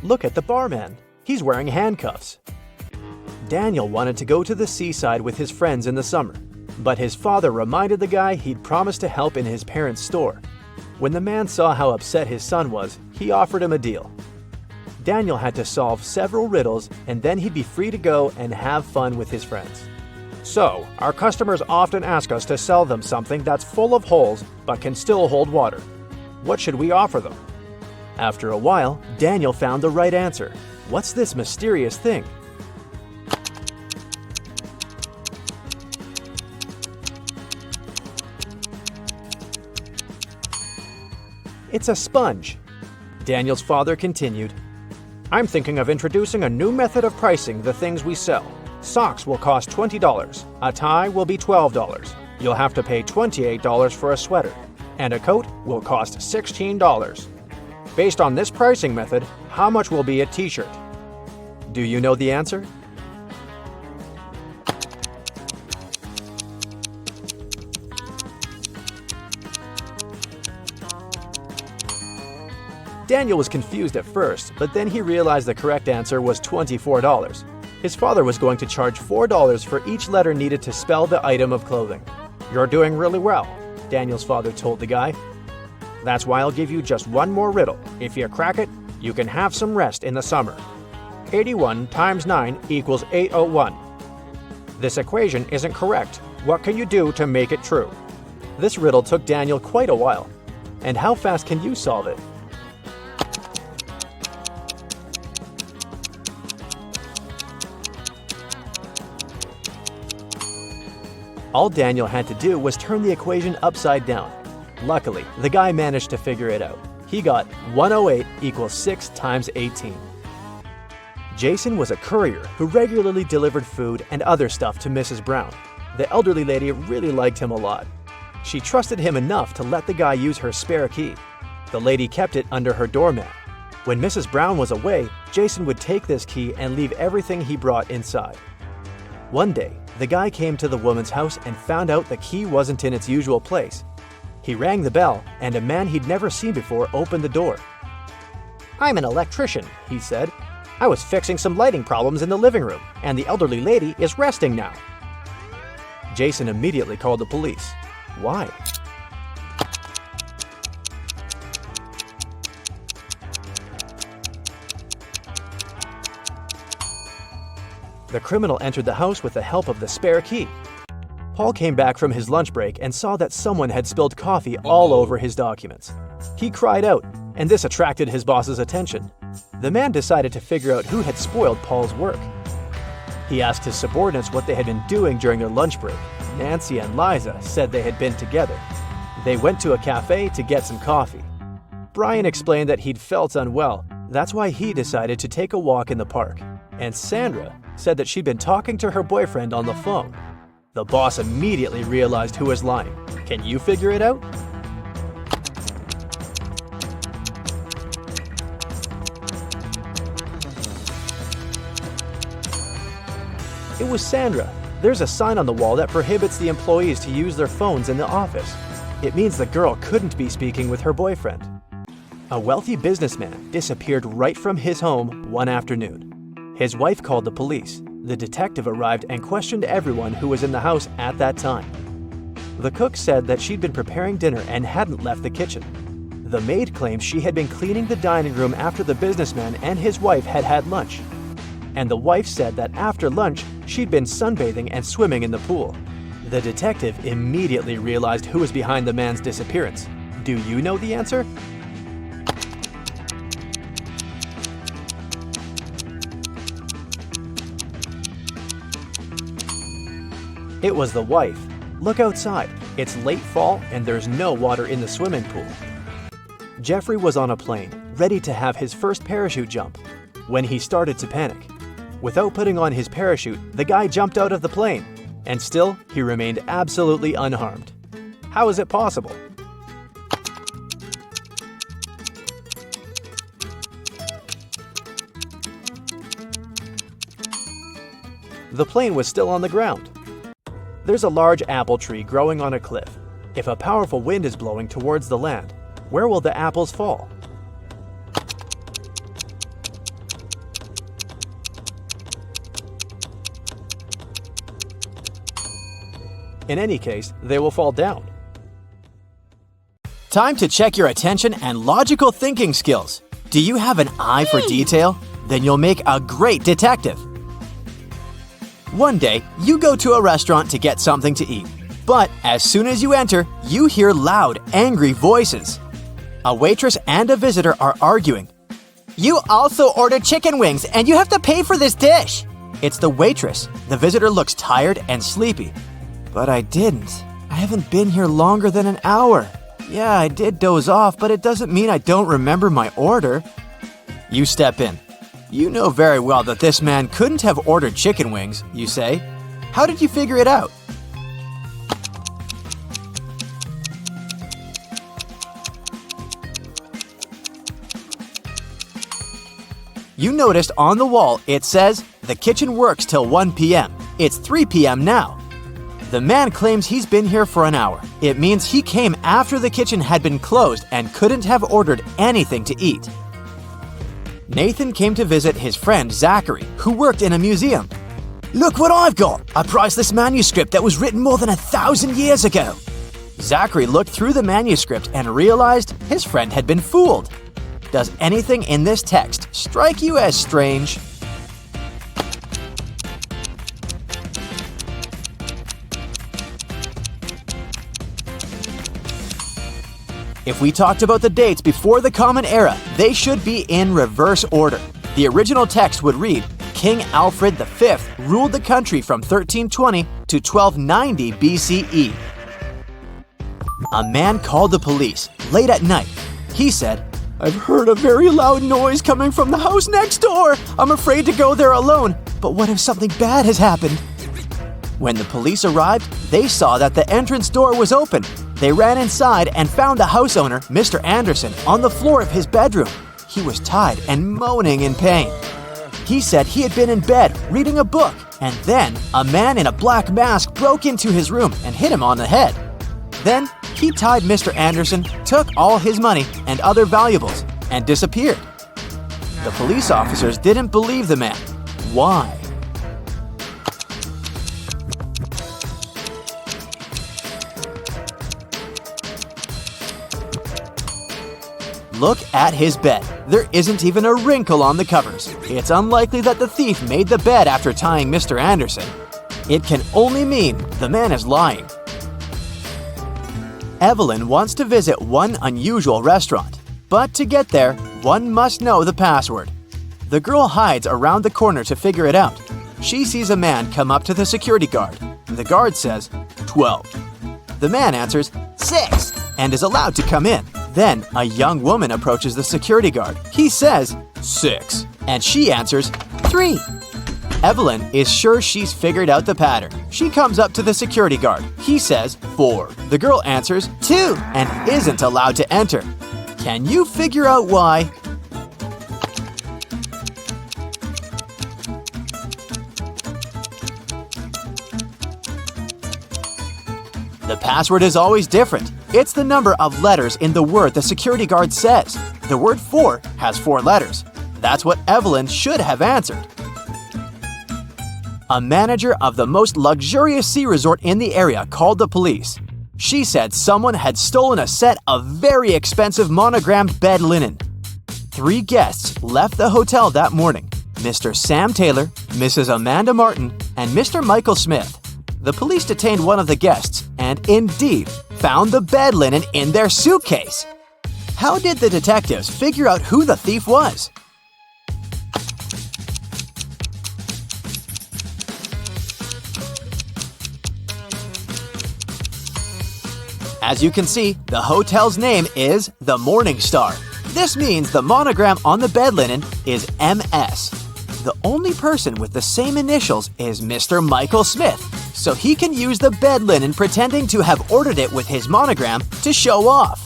Look at the barman. He's wearing handcuffs. Daniel wanted to go to the seaside with his friends in the summer, but his father reminded the guy he'd promised to help in his parents' store. When the man saw how upset his son was, he offered him a deal. Daniel had to solve several riddles, and then he'd be free to go and have fun with his friends. So, our customers often ask us to sell them something that's full of holes but can still hold water. What should we offer them? After a while, Daniel found the right answer. What's this mysterious thing? It's a sponge. Daniel's father continued, I'm thinking of introducing a new method of pricing the things we sell. Socks will cost $20. A tie will be $12. You'll have to pay $28 for a sweater. And a coat will cost $16. Based on this pricing method, how much will be a t-shirt? Do you know the answer? Daniel was confused at first, but then he realized the correct answer was $24. His father was going to charge $4 for each letter needed to spell the item of clothing. You're doing really well, Daniel's father told the guy. That's why I'll give you just one more riddle. If you crack it, you can have some rest in the summer. 81 times 9 equals 801. This equation isn't correct. What can you do to make it true? This riddle took Daniel quite a while. And how fast can you solve it? All Daniel had to do was turn the equation upside down. Luckily, the guy managed to figure it out. He got 108 equals 6 times 18. Jason was a courier who regularly delivered food and other stuff to Mrs. Brown. The elderly lady really liked him a lot. She trusted him enough to let the guy use her spare key. The lady kept it under her doormat. When Mrs. Brown was away, Jason would take this key and leave everything he brought inside. One day, the guy came to the woman's house and found out the key wasn't in its usual place. He rang the bell, and a man he'd never seen before opened the door. I'm an electrician, he said. I was fixing some lighting problems in the living room, and the elderly lady is resting now. Jason immediately called the police. Why? The criminal entered the house with the help of the spare key. Paul came back from his lunch break and saw that someone had spilled coffee all over his documents. He cried out, and this attracted his boss's attention. The man decided to figure out who had spoiled Paul's work. He asked his subordinates what they had been doing during their lunch break. Nancy and Liza said they had been together. They went to a cafe to get some coffee. Brian explained that he'd felt unwell. That's why he decided to take a walk in the park. And Sandra said that she'd been talking to her boyfriend on the phone. The boss immediately realized who was lying. Can you figure it out? It was Sandra. There's a sign on the wall that prohibits the employees to use their phones in the office. It means the girl couldn't be speaking with her boyfriend. A wealthy businessman disappeared right from his home one afternoon. His wife called the police. The detective arrived and questioned everyone who was in the house at that time. The cook said that she'd been preparing dinner and hadn't left the kitchen. The maid claimed she had been cleaning the dining room after the businessman and his wife had had lunch. And the wife said that after lunch, she'd been sunbathing and swimming in the pool. The detective immediately realized who was behind the man's disappearance. Do you know the answer? It was the wife. Look outside. It's late fall and there's no water in the swimming pool. Jeffrey was on a plane, ready to have his first parachute jump, when he started to panic. Without putting on his parachute, the guy jumped out of the plane, and still, he remained absolutely unharmed. How is it possible? The plane was still on the ground. There's a large apple tree growing on a cliff. If a powerful wind is blowing towards the land, where will the apples fall? In any case, they will fall down. Time to check your attention and logical thinking skills. Do you have an eye for detail? Then you'll make a great detective. One day, you go to a restaurant to get something to eat. But as soon as you enter, you hear loud, angry voices. A waitress and a visitor are arguing. You also ordered chicken wings and you have to pay for this dish. It's the waitress. The visitor looks tired and sleepy. But I didn't. I haven't been here longer than an hour. Yeah, I did doze off, but it doesn't mean I don't remember my order. You step in. You know very well that this man couldn't have ordered chicken wings, you say. How did you figure it out? You noticed on the wall it says, "The kitchen works till 1 p.m. It's 3 p.m. now. The man claims he's been here for an hour. It means he came after the kitchen had been closed and couldn't have ordered anything to eat. Nathan came to visit his friend Zachary, who worked in a museum. Look what I've got! A priceless manuscript that was written more than 1,000 years ago. Zachary looked through the manuscript and realized his friend had been fooled. Does anything in this text strike you as strange? If we talked about the dates before the Common Era, they should be in reverse order. The original text would read, King Alfred V ruled the country from 1320 to 1290 BCE. A man called the police late at night. He said, I've heard a very loud noise coming from the house next door. I'm afraid to go there alone, but what if something bad has happened? When the police arrived, they saw that the entrance door was open. They ran inside and found the house owner, Mr. Anderson, on the floor of his bedroom. He was tied and moaning in pain. He said he had been in bed reading a book, and then a man in a black mask broke into his room and hit him on the head. Then he tied Mr. Anderson, took all his money and other valuables, and disappeared. The police officers didn't believe the man. Why? Look at his bed. There isn't even a wrinkle on the covers. It's unlikely that the thief made the bed after tying Mr. Anderson. It can only mean the man is lying. Evelyn wants to visit one unusual restaurant, but to get there, one must know the password. The girl hides around the corner to figure it out. She sees a man come up to the security guard. The guard says, 12. The man answers, 6, and is allowed to come in. Then a young woman approaches the security guard. He says, 6, and she answers, 3. Evelyn is sure she's figured out the pattern. She comes up to the security guard. He says 4. The girl answers 2 and isn't allowed to enter. Can you figure out why? The password is always different. It's the number of letters in the word the security guard says. The word 4 has 4 letters. That's what Evelyn should have answered. A manager of the most luxurious sea resort in the area called the police. She said someone had stolen a set of very expensive monogrammed bed linen. 3 guests left the hotel that morning: Mr. Sam Taylor, Mrs. Amanda Martin, and Mr. Michael Smith. The police detained one of the guests and indeed found the bed linen in their suitcase. How did the detectives figure out who the thief was? As you can see, the hotel's name is the Morning Star. This means the monogram on the bed linen is MS. The only person with the same initials is Mr. Michael Smith, so he can use the bed linen pretending to have ordered it with his monogram to show off.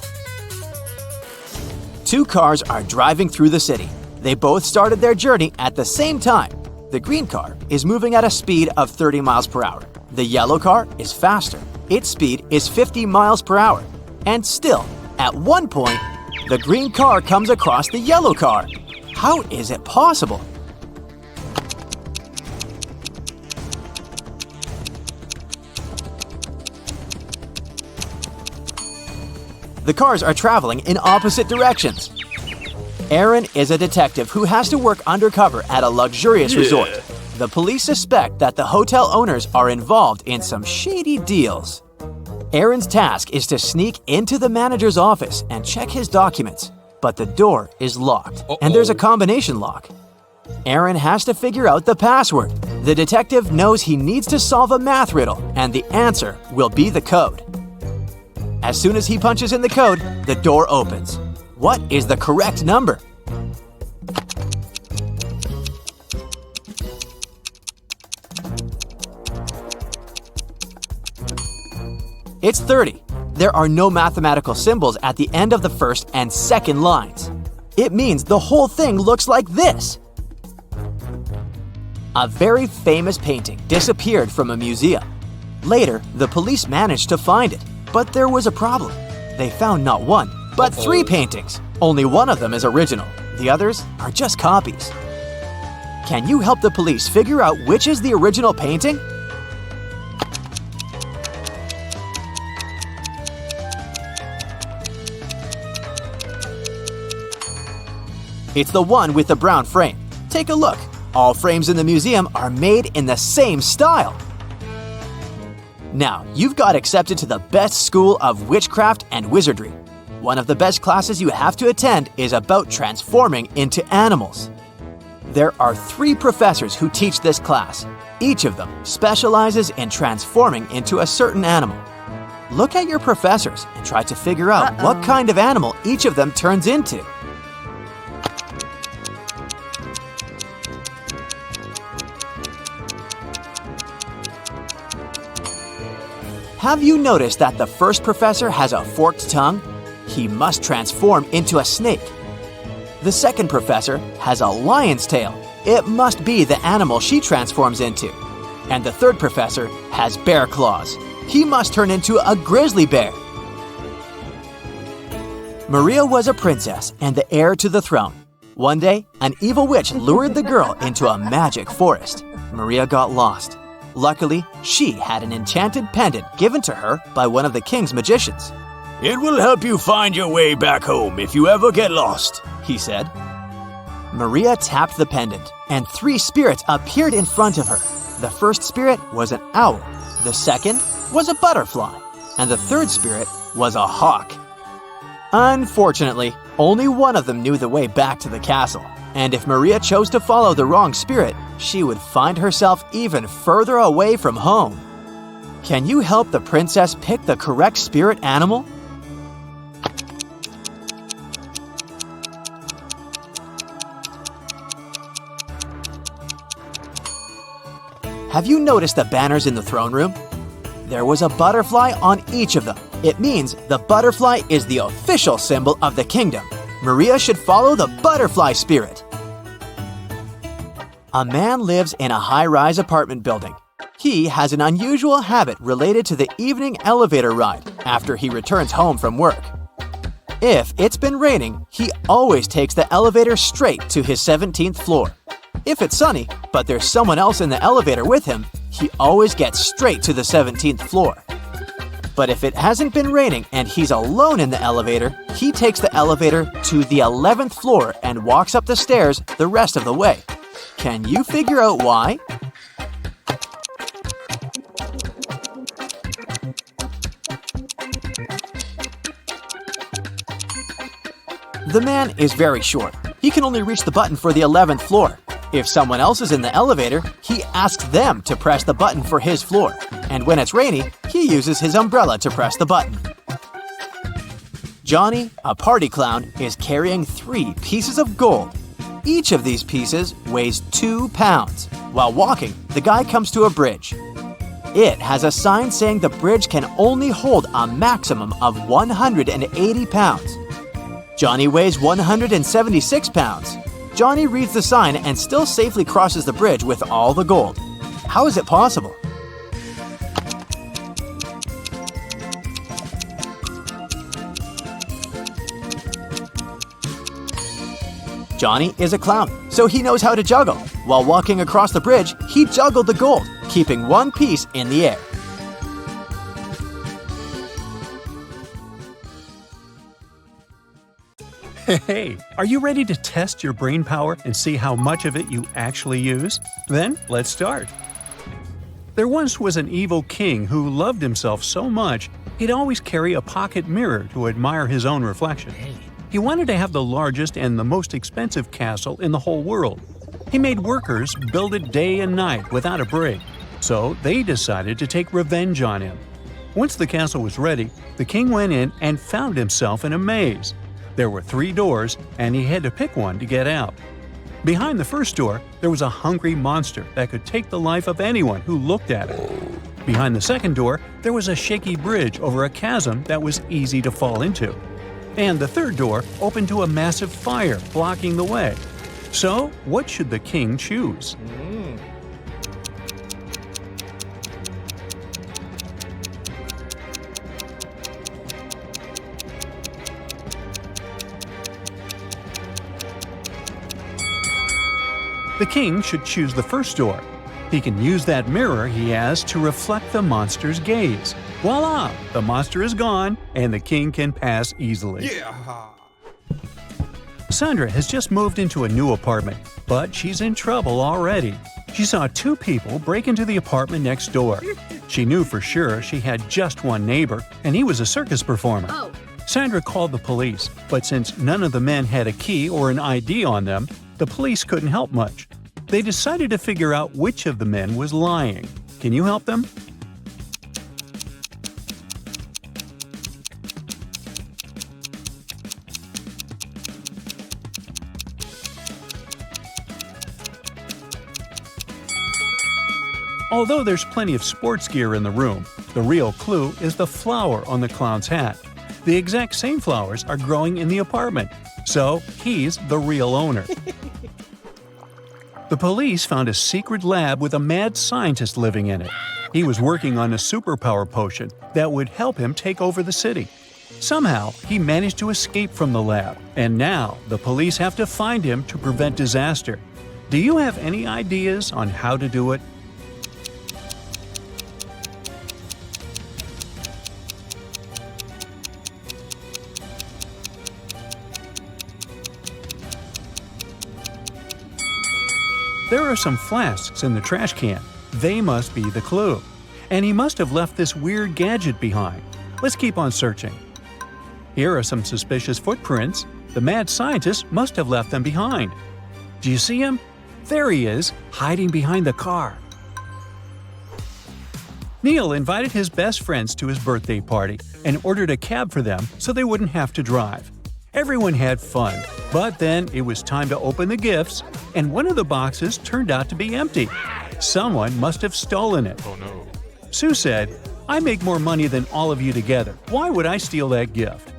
2 cars are driving through the city. They both started their journey at the same time. The green car is moving at a speed of 30 miles per hour. The yellow car is faster. Its speed is 50 miles per hour. And still, at one point, the green car comes across the yellow car. How is it possible? The cars are traveling in opposite directions. Aaron is a detective who has to work undercover at a luxurious resort. The police suspect that the hotel owners are involved in some shady deals. Aaron's task is to sneak into the manager's office and check his documents, but the door is locked, and there's a combination lock. Aaron has to figure out the password. The detective knows he needs to solve a math riddle, and the answer will be the code. As soon as he punches in the code, the door opens. What is the correct number? It's 30. There are no mathematical symbols at the end of the first and second lines. It means the whole thing looks like this. A very famous painting disappeared from a museum. Later, the police managed to find it, but there was a problem. They found not 1, but 3 paintings. Only one of them is original. The others are just copies. Can you help the police figure out which is the original painting? It's the one with the brown frame. Take a look. All frames in the museum are made in the same style. Now, you've got accepted to the best school of witchcraft and wizardry. One of the best classes you have to attend is about transforming into animals. There are 3 professors who teach this class. Each of them specializes in transforming into a certain animal. Look at your professors and try to figure out what kind of animal each of them turns into. Have you noticed that the first professor has a forked tongue? He must transform into a snake. The second professor has a lion's tail. It must be the animal she transforms into. And the third professor has bear claws. He must turn into a grizzly bear. Maria was a princess and the heir to the throne. One day, an evil witch lured the girl into a magic forest. Maria got lost. Luckily, she had an enchanted pendant given to her by one of the king's magicians. "It will help you find your way back home if you ever get lost," he said. Maria tapped the pendant, and 3 spirits appeared in front of her. The first spirit was an owl, the second was a butterfly, and the third spirit was a hawk. Unfortunately, only one of them knew the way back to the castle, and if Maria chose to follow the wrong spirit, she would find herself even further away from home. Can you help the princess pick the correct spirit animal? Have you noticed the banners in the throne room? There was a butterfly on each of them. It means the butterfly is the official symbol of the kingdom. Maria should follow the butterfly spirit. A man lives in a high-rise apartment building. He has an unusual habit related to the evening elevator ride after he returns home from work. If it's been raining, he always takes the elevator straight to his 17th floor. If it's sunny, but there's someone else in the elevator with him, he always gets straight to the 17th floor. But if it hasn't been raining and he's alone in the elevator, he takes the elevator to the 11th floor and walks up the stairs the rest of the way. Can you figure out why? The man is very short. He can only reach the button for the 11th floor. If someone else is in the elevator, he asks them to press the button for his floor. And when it's rainy, he uses his umbrella to press the button. Johnny, a party clown, is carrying 3 pieces of gold. Each of these pieces weighs 2 pounds. While walking, the guy comes to a bridge. It has a sign saying the bridge can only hold a maximum of 180 pounds. Johnny weighs 176 pounds. Johnny reads the sign and still safely crosses the bridge with all the gold. How is it possible? Johnny is a clown, so he knows how to juggle. While walking across the bridge, he juggled the gold, keeping one piece in the air. Hey, are you ready to test your brain power and see how much of it you actually use? Then, let's start. There once was an evil king who loved himself so much, he'd always carry a pocket mirror to admire his own reflection. He wanted to have the largest and the most expensive castle in the whole world. He made workers build it day and night without a break, so they decided to take revenge on him. Once the castle was ready, the king went in and found himself in a maze. There were 3 doors, and he had to pick one to get out. Behind the first door, there was a hungry monster that could take the life of anyone who looked at it. Behind the second door, there was a shaky bridge over a chasm that was easy to fall into. And the third door opened to a massive fire blocking the way. So, what should the king choose? The king should choose the first door. He can use that mirror he has to reflect the monster's gaze. Voila! The monster is gone, and the king can pass easily. Sandra has just moved into a new apartment, but she's in trouble already. She saw 2 people break into the apartment next door. She knew for sure she had just one neighbor, and he was a circus performer. Sandra called the police, but since none of the men had a key or an ID on them, the police couldn't help much. They decided to figure out which of the men was lying. Can you help them? Although there's plenty of sports gear in the room, the real clue is the flower on the clown's hat. The exact same flowers are growing in the apartment, so he's the real owner. The police found a secret lab with a mad scientist living in it. He was working on a superpower potion that would help him take over the city. Somehow, he managed to escape from the lab, and now the police have to find him to prevent disaster. Do you have any ideas on how to do it? There are some flasks in the trash can. They must be the clue. And he must have left this weird gadget behind. Let's keep on searching. Here are some suspicious footprints. The mad scientist must have left them behind. Do you see him? There he is, hiding behind the car. Neil invited his best friends to his birthday party and ordered a cab for them so they wouldn't have to drive. Everyone had fun, but then it was time to open the gifts, and one of the boxes turned out to be empty. Someone must have stolen it. Oh no. Sue said, "I make more money than all of you together. Why would I steal that gift?"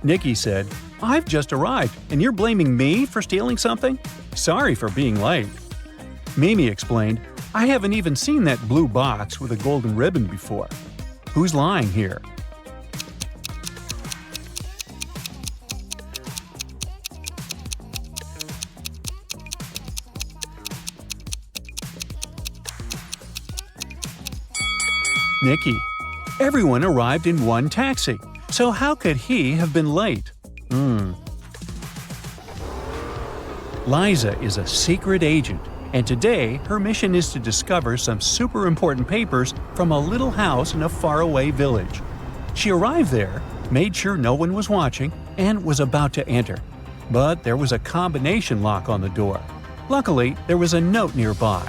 Nikki said, "I've just arrived, and you're blaming me for stealing something? Sorry for being late." Mimi explained, "I haven't even seen that blue box with a golden ribbon before. Who's lying here?" Nikki. Everyone arrived in one taxi, so how could he have been late? Liza is a secret agent, and today her mission is to discover some super important papers from a little house in a faraway village. She arrived there, made sure no one was watching, and was about to enter. But there was a combination lock on the door. Luckily, there was a note nearby.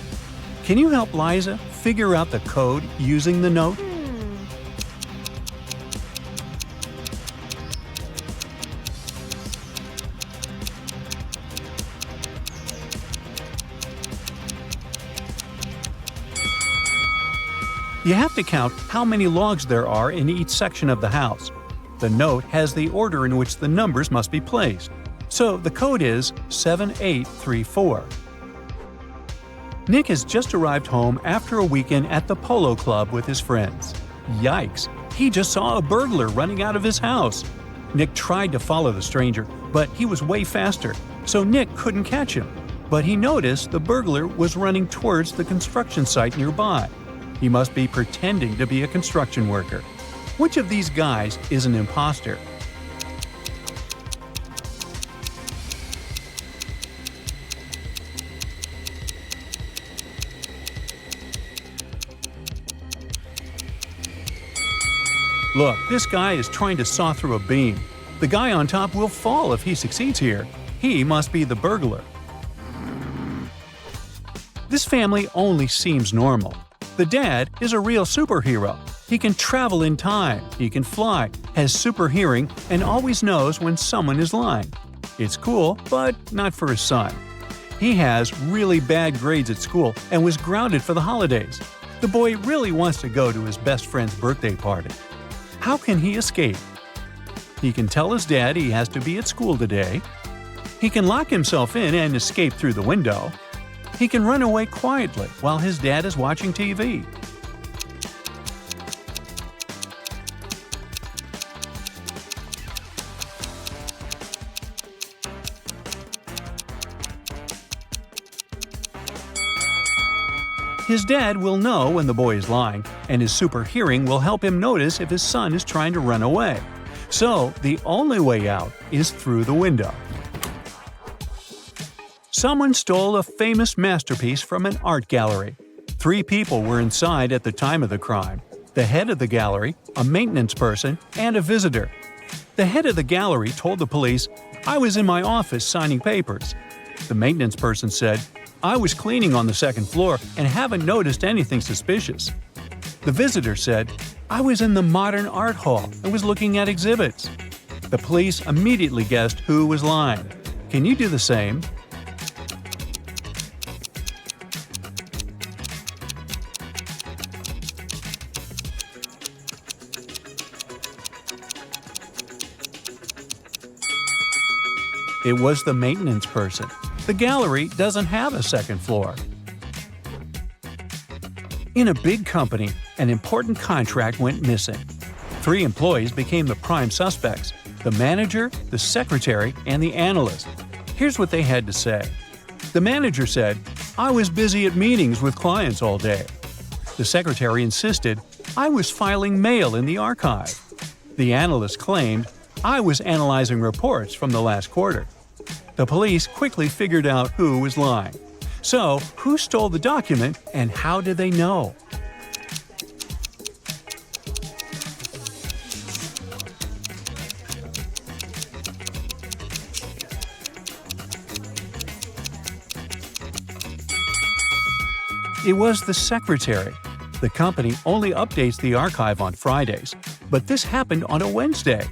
Can you help Liza figure out the code using the note? You have to count how many logs there are in each section of the house. The note has the order in which the numbers must be placed. So the code is 7834. Nick has just arrived home after a weekend at the polo club with his friends. Yikes! He just saw a burglar running out of his house. Nick tried to follow the stranger, but he was way faster, so Nick couldn't catch him. But he noticed the burglar was running towards the construction site nearby. He must be pretending to be a construction worker. Which of these guys is an imposter? Look, this guy is trying to saw through a beam. The guy on top will fall if he succeeds here. He must be the burglar. This family only seems normal. The dad is a real superhero. He can travel in time, he can fly, has super hearing, and always knows when someone is lying. It's cool, but not for his son. He has really bad grades at school and was grounded for the holidays. The boy really wants to go to his best friend's birthday party. How can he escape? He can tell his dad he has to be at school today. He can lock himself in and escape through the window. He can run away quietly while his dad is watching TV. His dad will know when the boy is lying, and his super hearing will help him notice if his son is trying to run away. So, the only way out is through the window. Someone stole a famous masterpiece from an art gallery. 3 people were inside at the time of the crime: the head of the gallery, a maintenance person, and a visitor. The head of the gallery told the police, "I was in my office signing papers." The maintenance person said, "I was cleaning on the second floor and haven't noticed anything suspicious." The visitor said, "I was in the modern art hall and was looking at exhibits." The police immediately guessed who was lying. Can you do the same? It was the maintenance person. The gallery doesn't have a second floor. In a big company, an important contract went missing. 3 employees became the prime suspects: the manager, the secretary, and the analyst. Here's what they had to say. The manager said, "I was busy at meetings with clients all day." The secretary insisted, "I was filing mail in the archive." The analyst claimed, "I was analyzing reports from the last quarter." The police quickly figured out who was lying. So, who stole the document and how did they know? It was the secretary. The company only updates the archive on Fridays, but this happened on a Wednesday.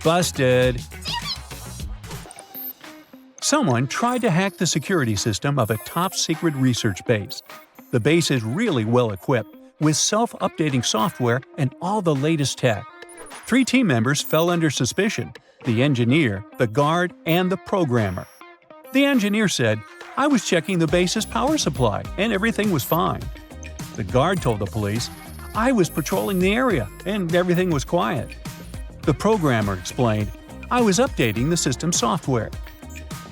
Busted! Someone tried to hack the security system of a top-secret research base. The base is really well equipped, with self-updating software and all the latest tech. 3 team members fell under suspicion: the engineer, the guard, and the programmer. The engineer said, "I was checking the base's power supply, and everything was fine." The guard told the police, "I was patrolling the area, and everything was quiet." The programmer explained, "I was updating the system software."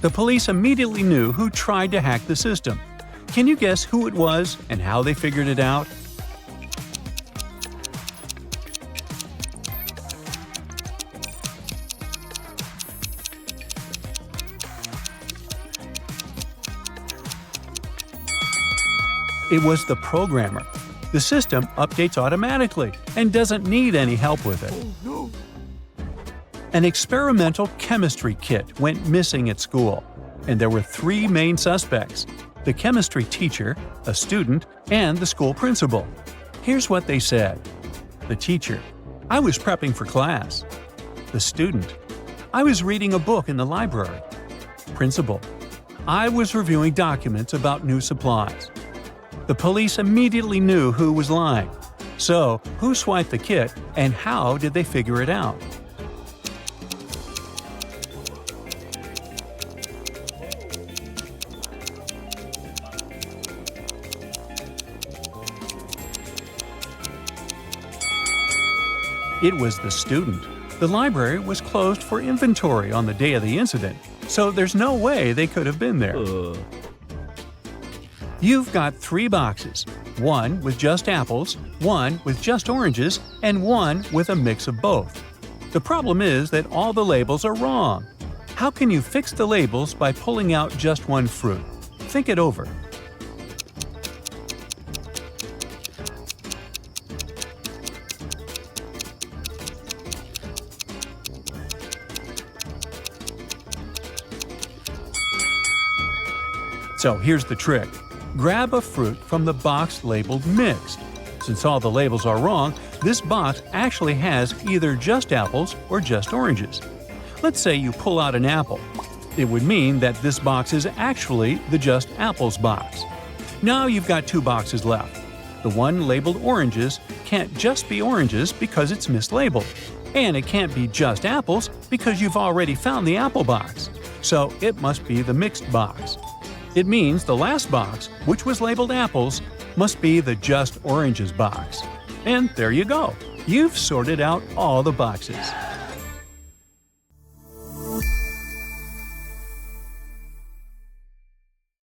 The police immediately knew who tried to hack the system. Can you guess who it was and how they figured it out? It was the programmer. The system updates automatically and doesn't need any help with it. An experimental chemistry kit went missing at school, and there were 3 main suspects: the chemistry teacher, a student, and the school principal. Here's what they said. The teacher: "I was prepping for class." The student: "I was reading a book in the library." Principal: "I was reviewing documents about new supplies." The police immediately knew who was lying. So, who swiped the kit, and how did they figure it out? It was the student. The library was closed for inventory on the day of the incident, so there's no way they could have been there. You've got 3 boxes, 1 with just apples, 1 with just oranges, and 1 with a mix of both. The problem is that all the labels are wrong. How can you fix the labels by pulling out just one fruit? Think it over. So here's the trick. Grab a fruit from the box labeled mixed. Since all the labels are wrong, this box actually has either just apples or just oranges. Let's say you pull out an apple. It would mean that this box is actually the just apples box. Now you've got 2 boxes left. The one labeled oranges can't just be oranges because it's mislabeled. And it can't be just apples because you've already found the apple box. So it must be the mixed box. It means the last box, which was labeled apples, must be the just oranges box. And there you go. You've sorted out all the boxes.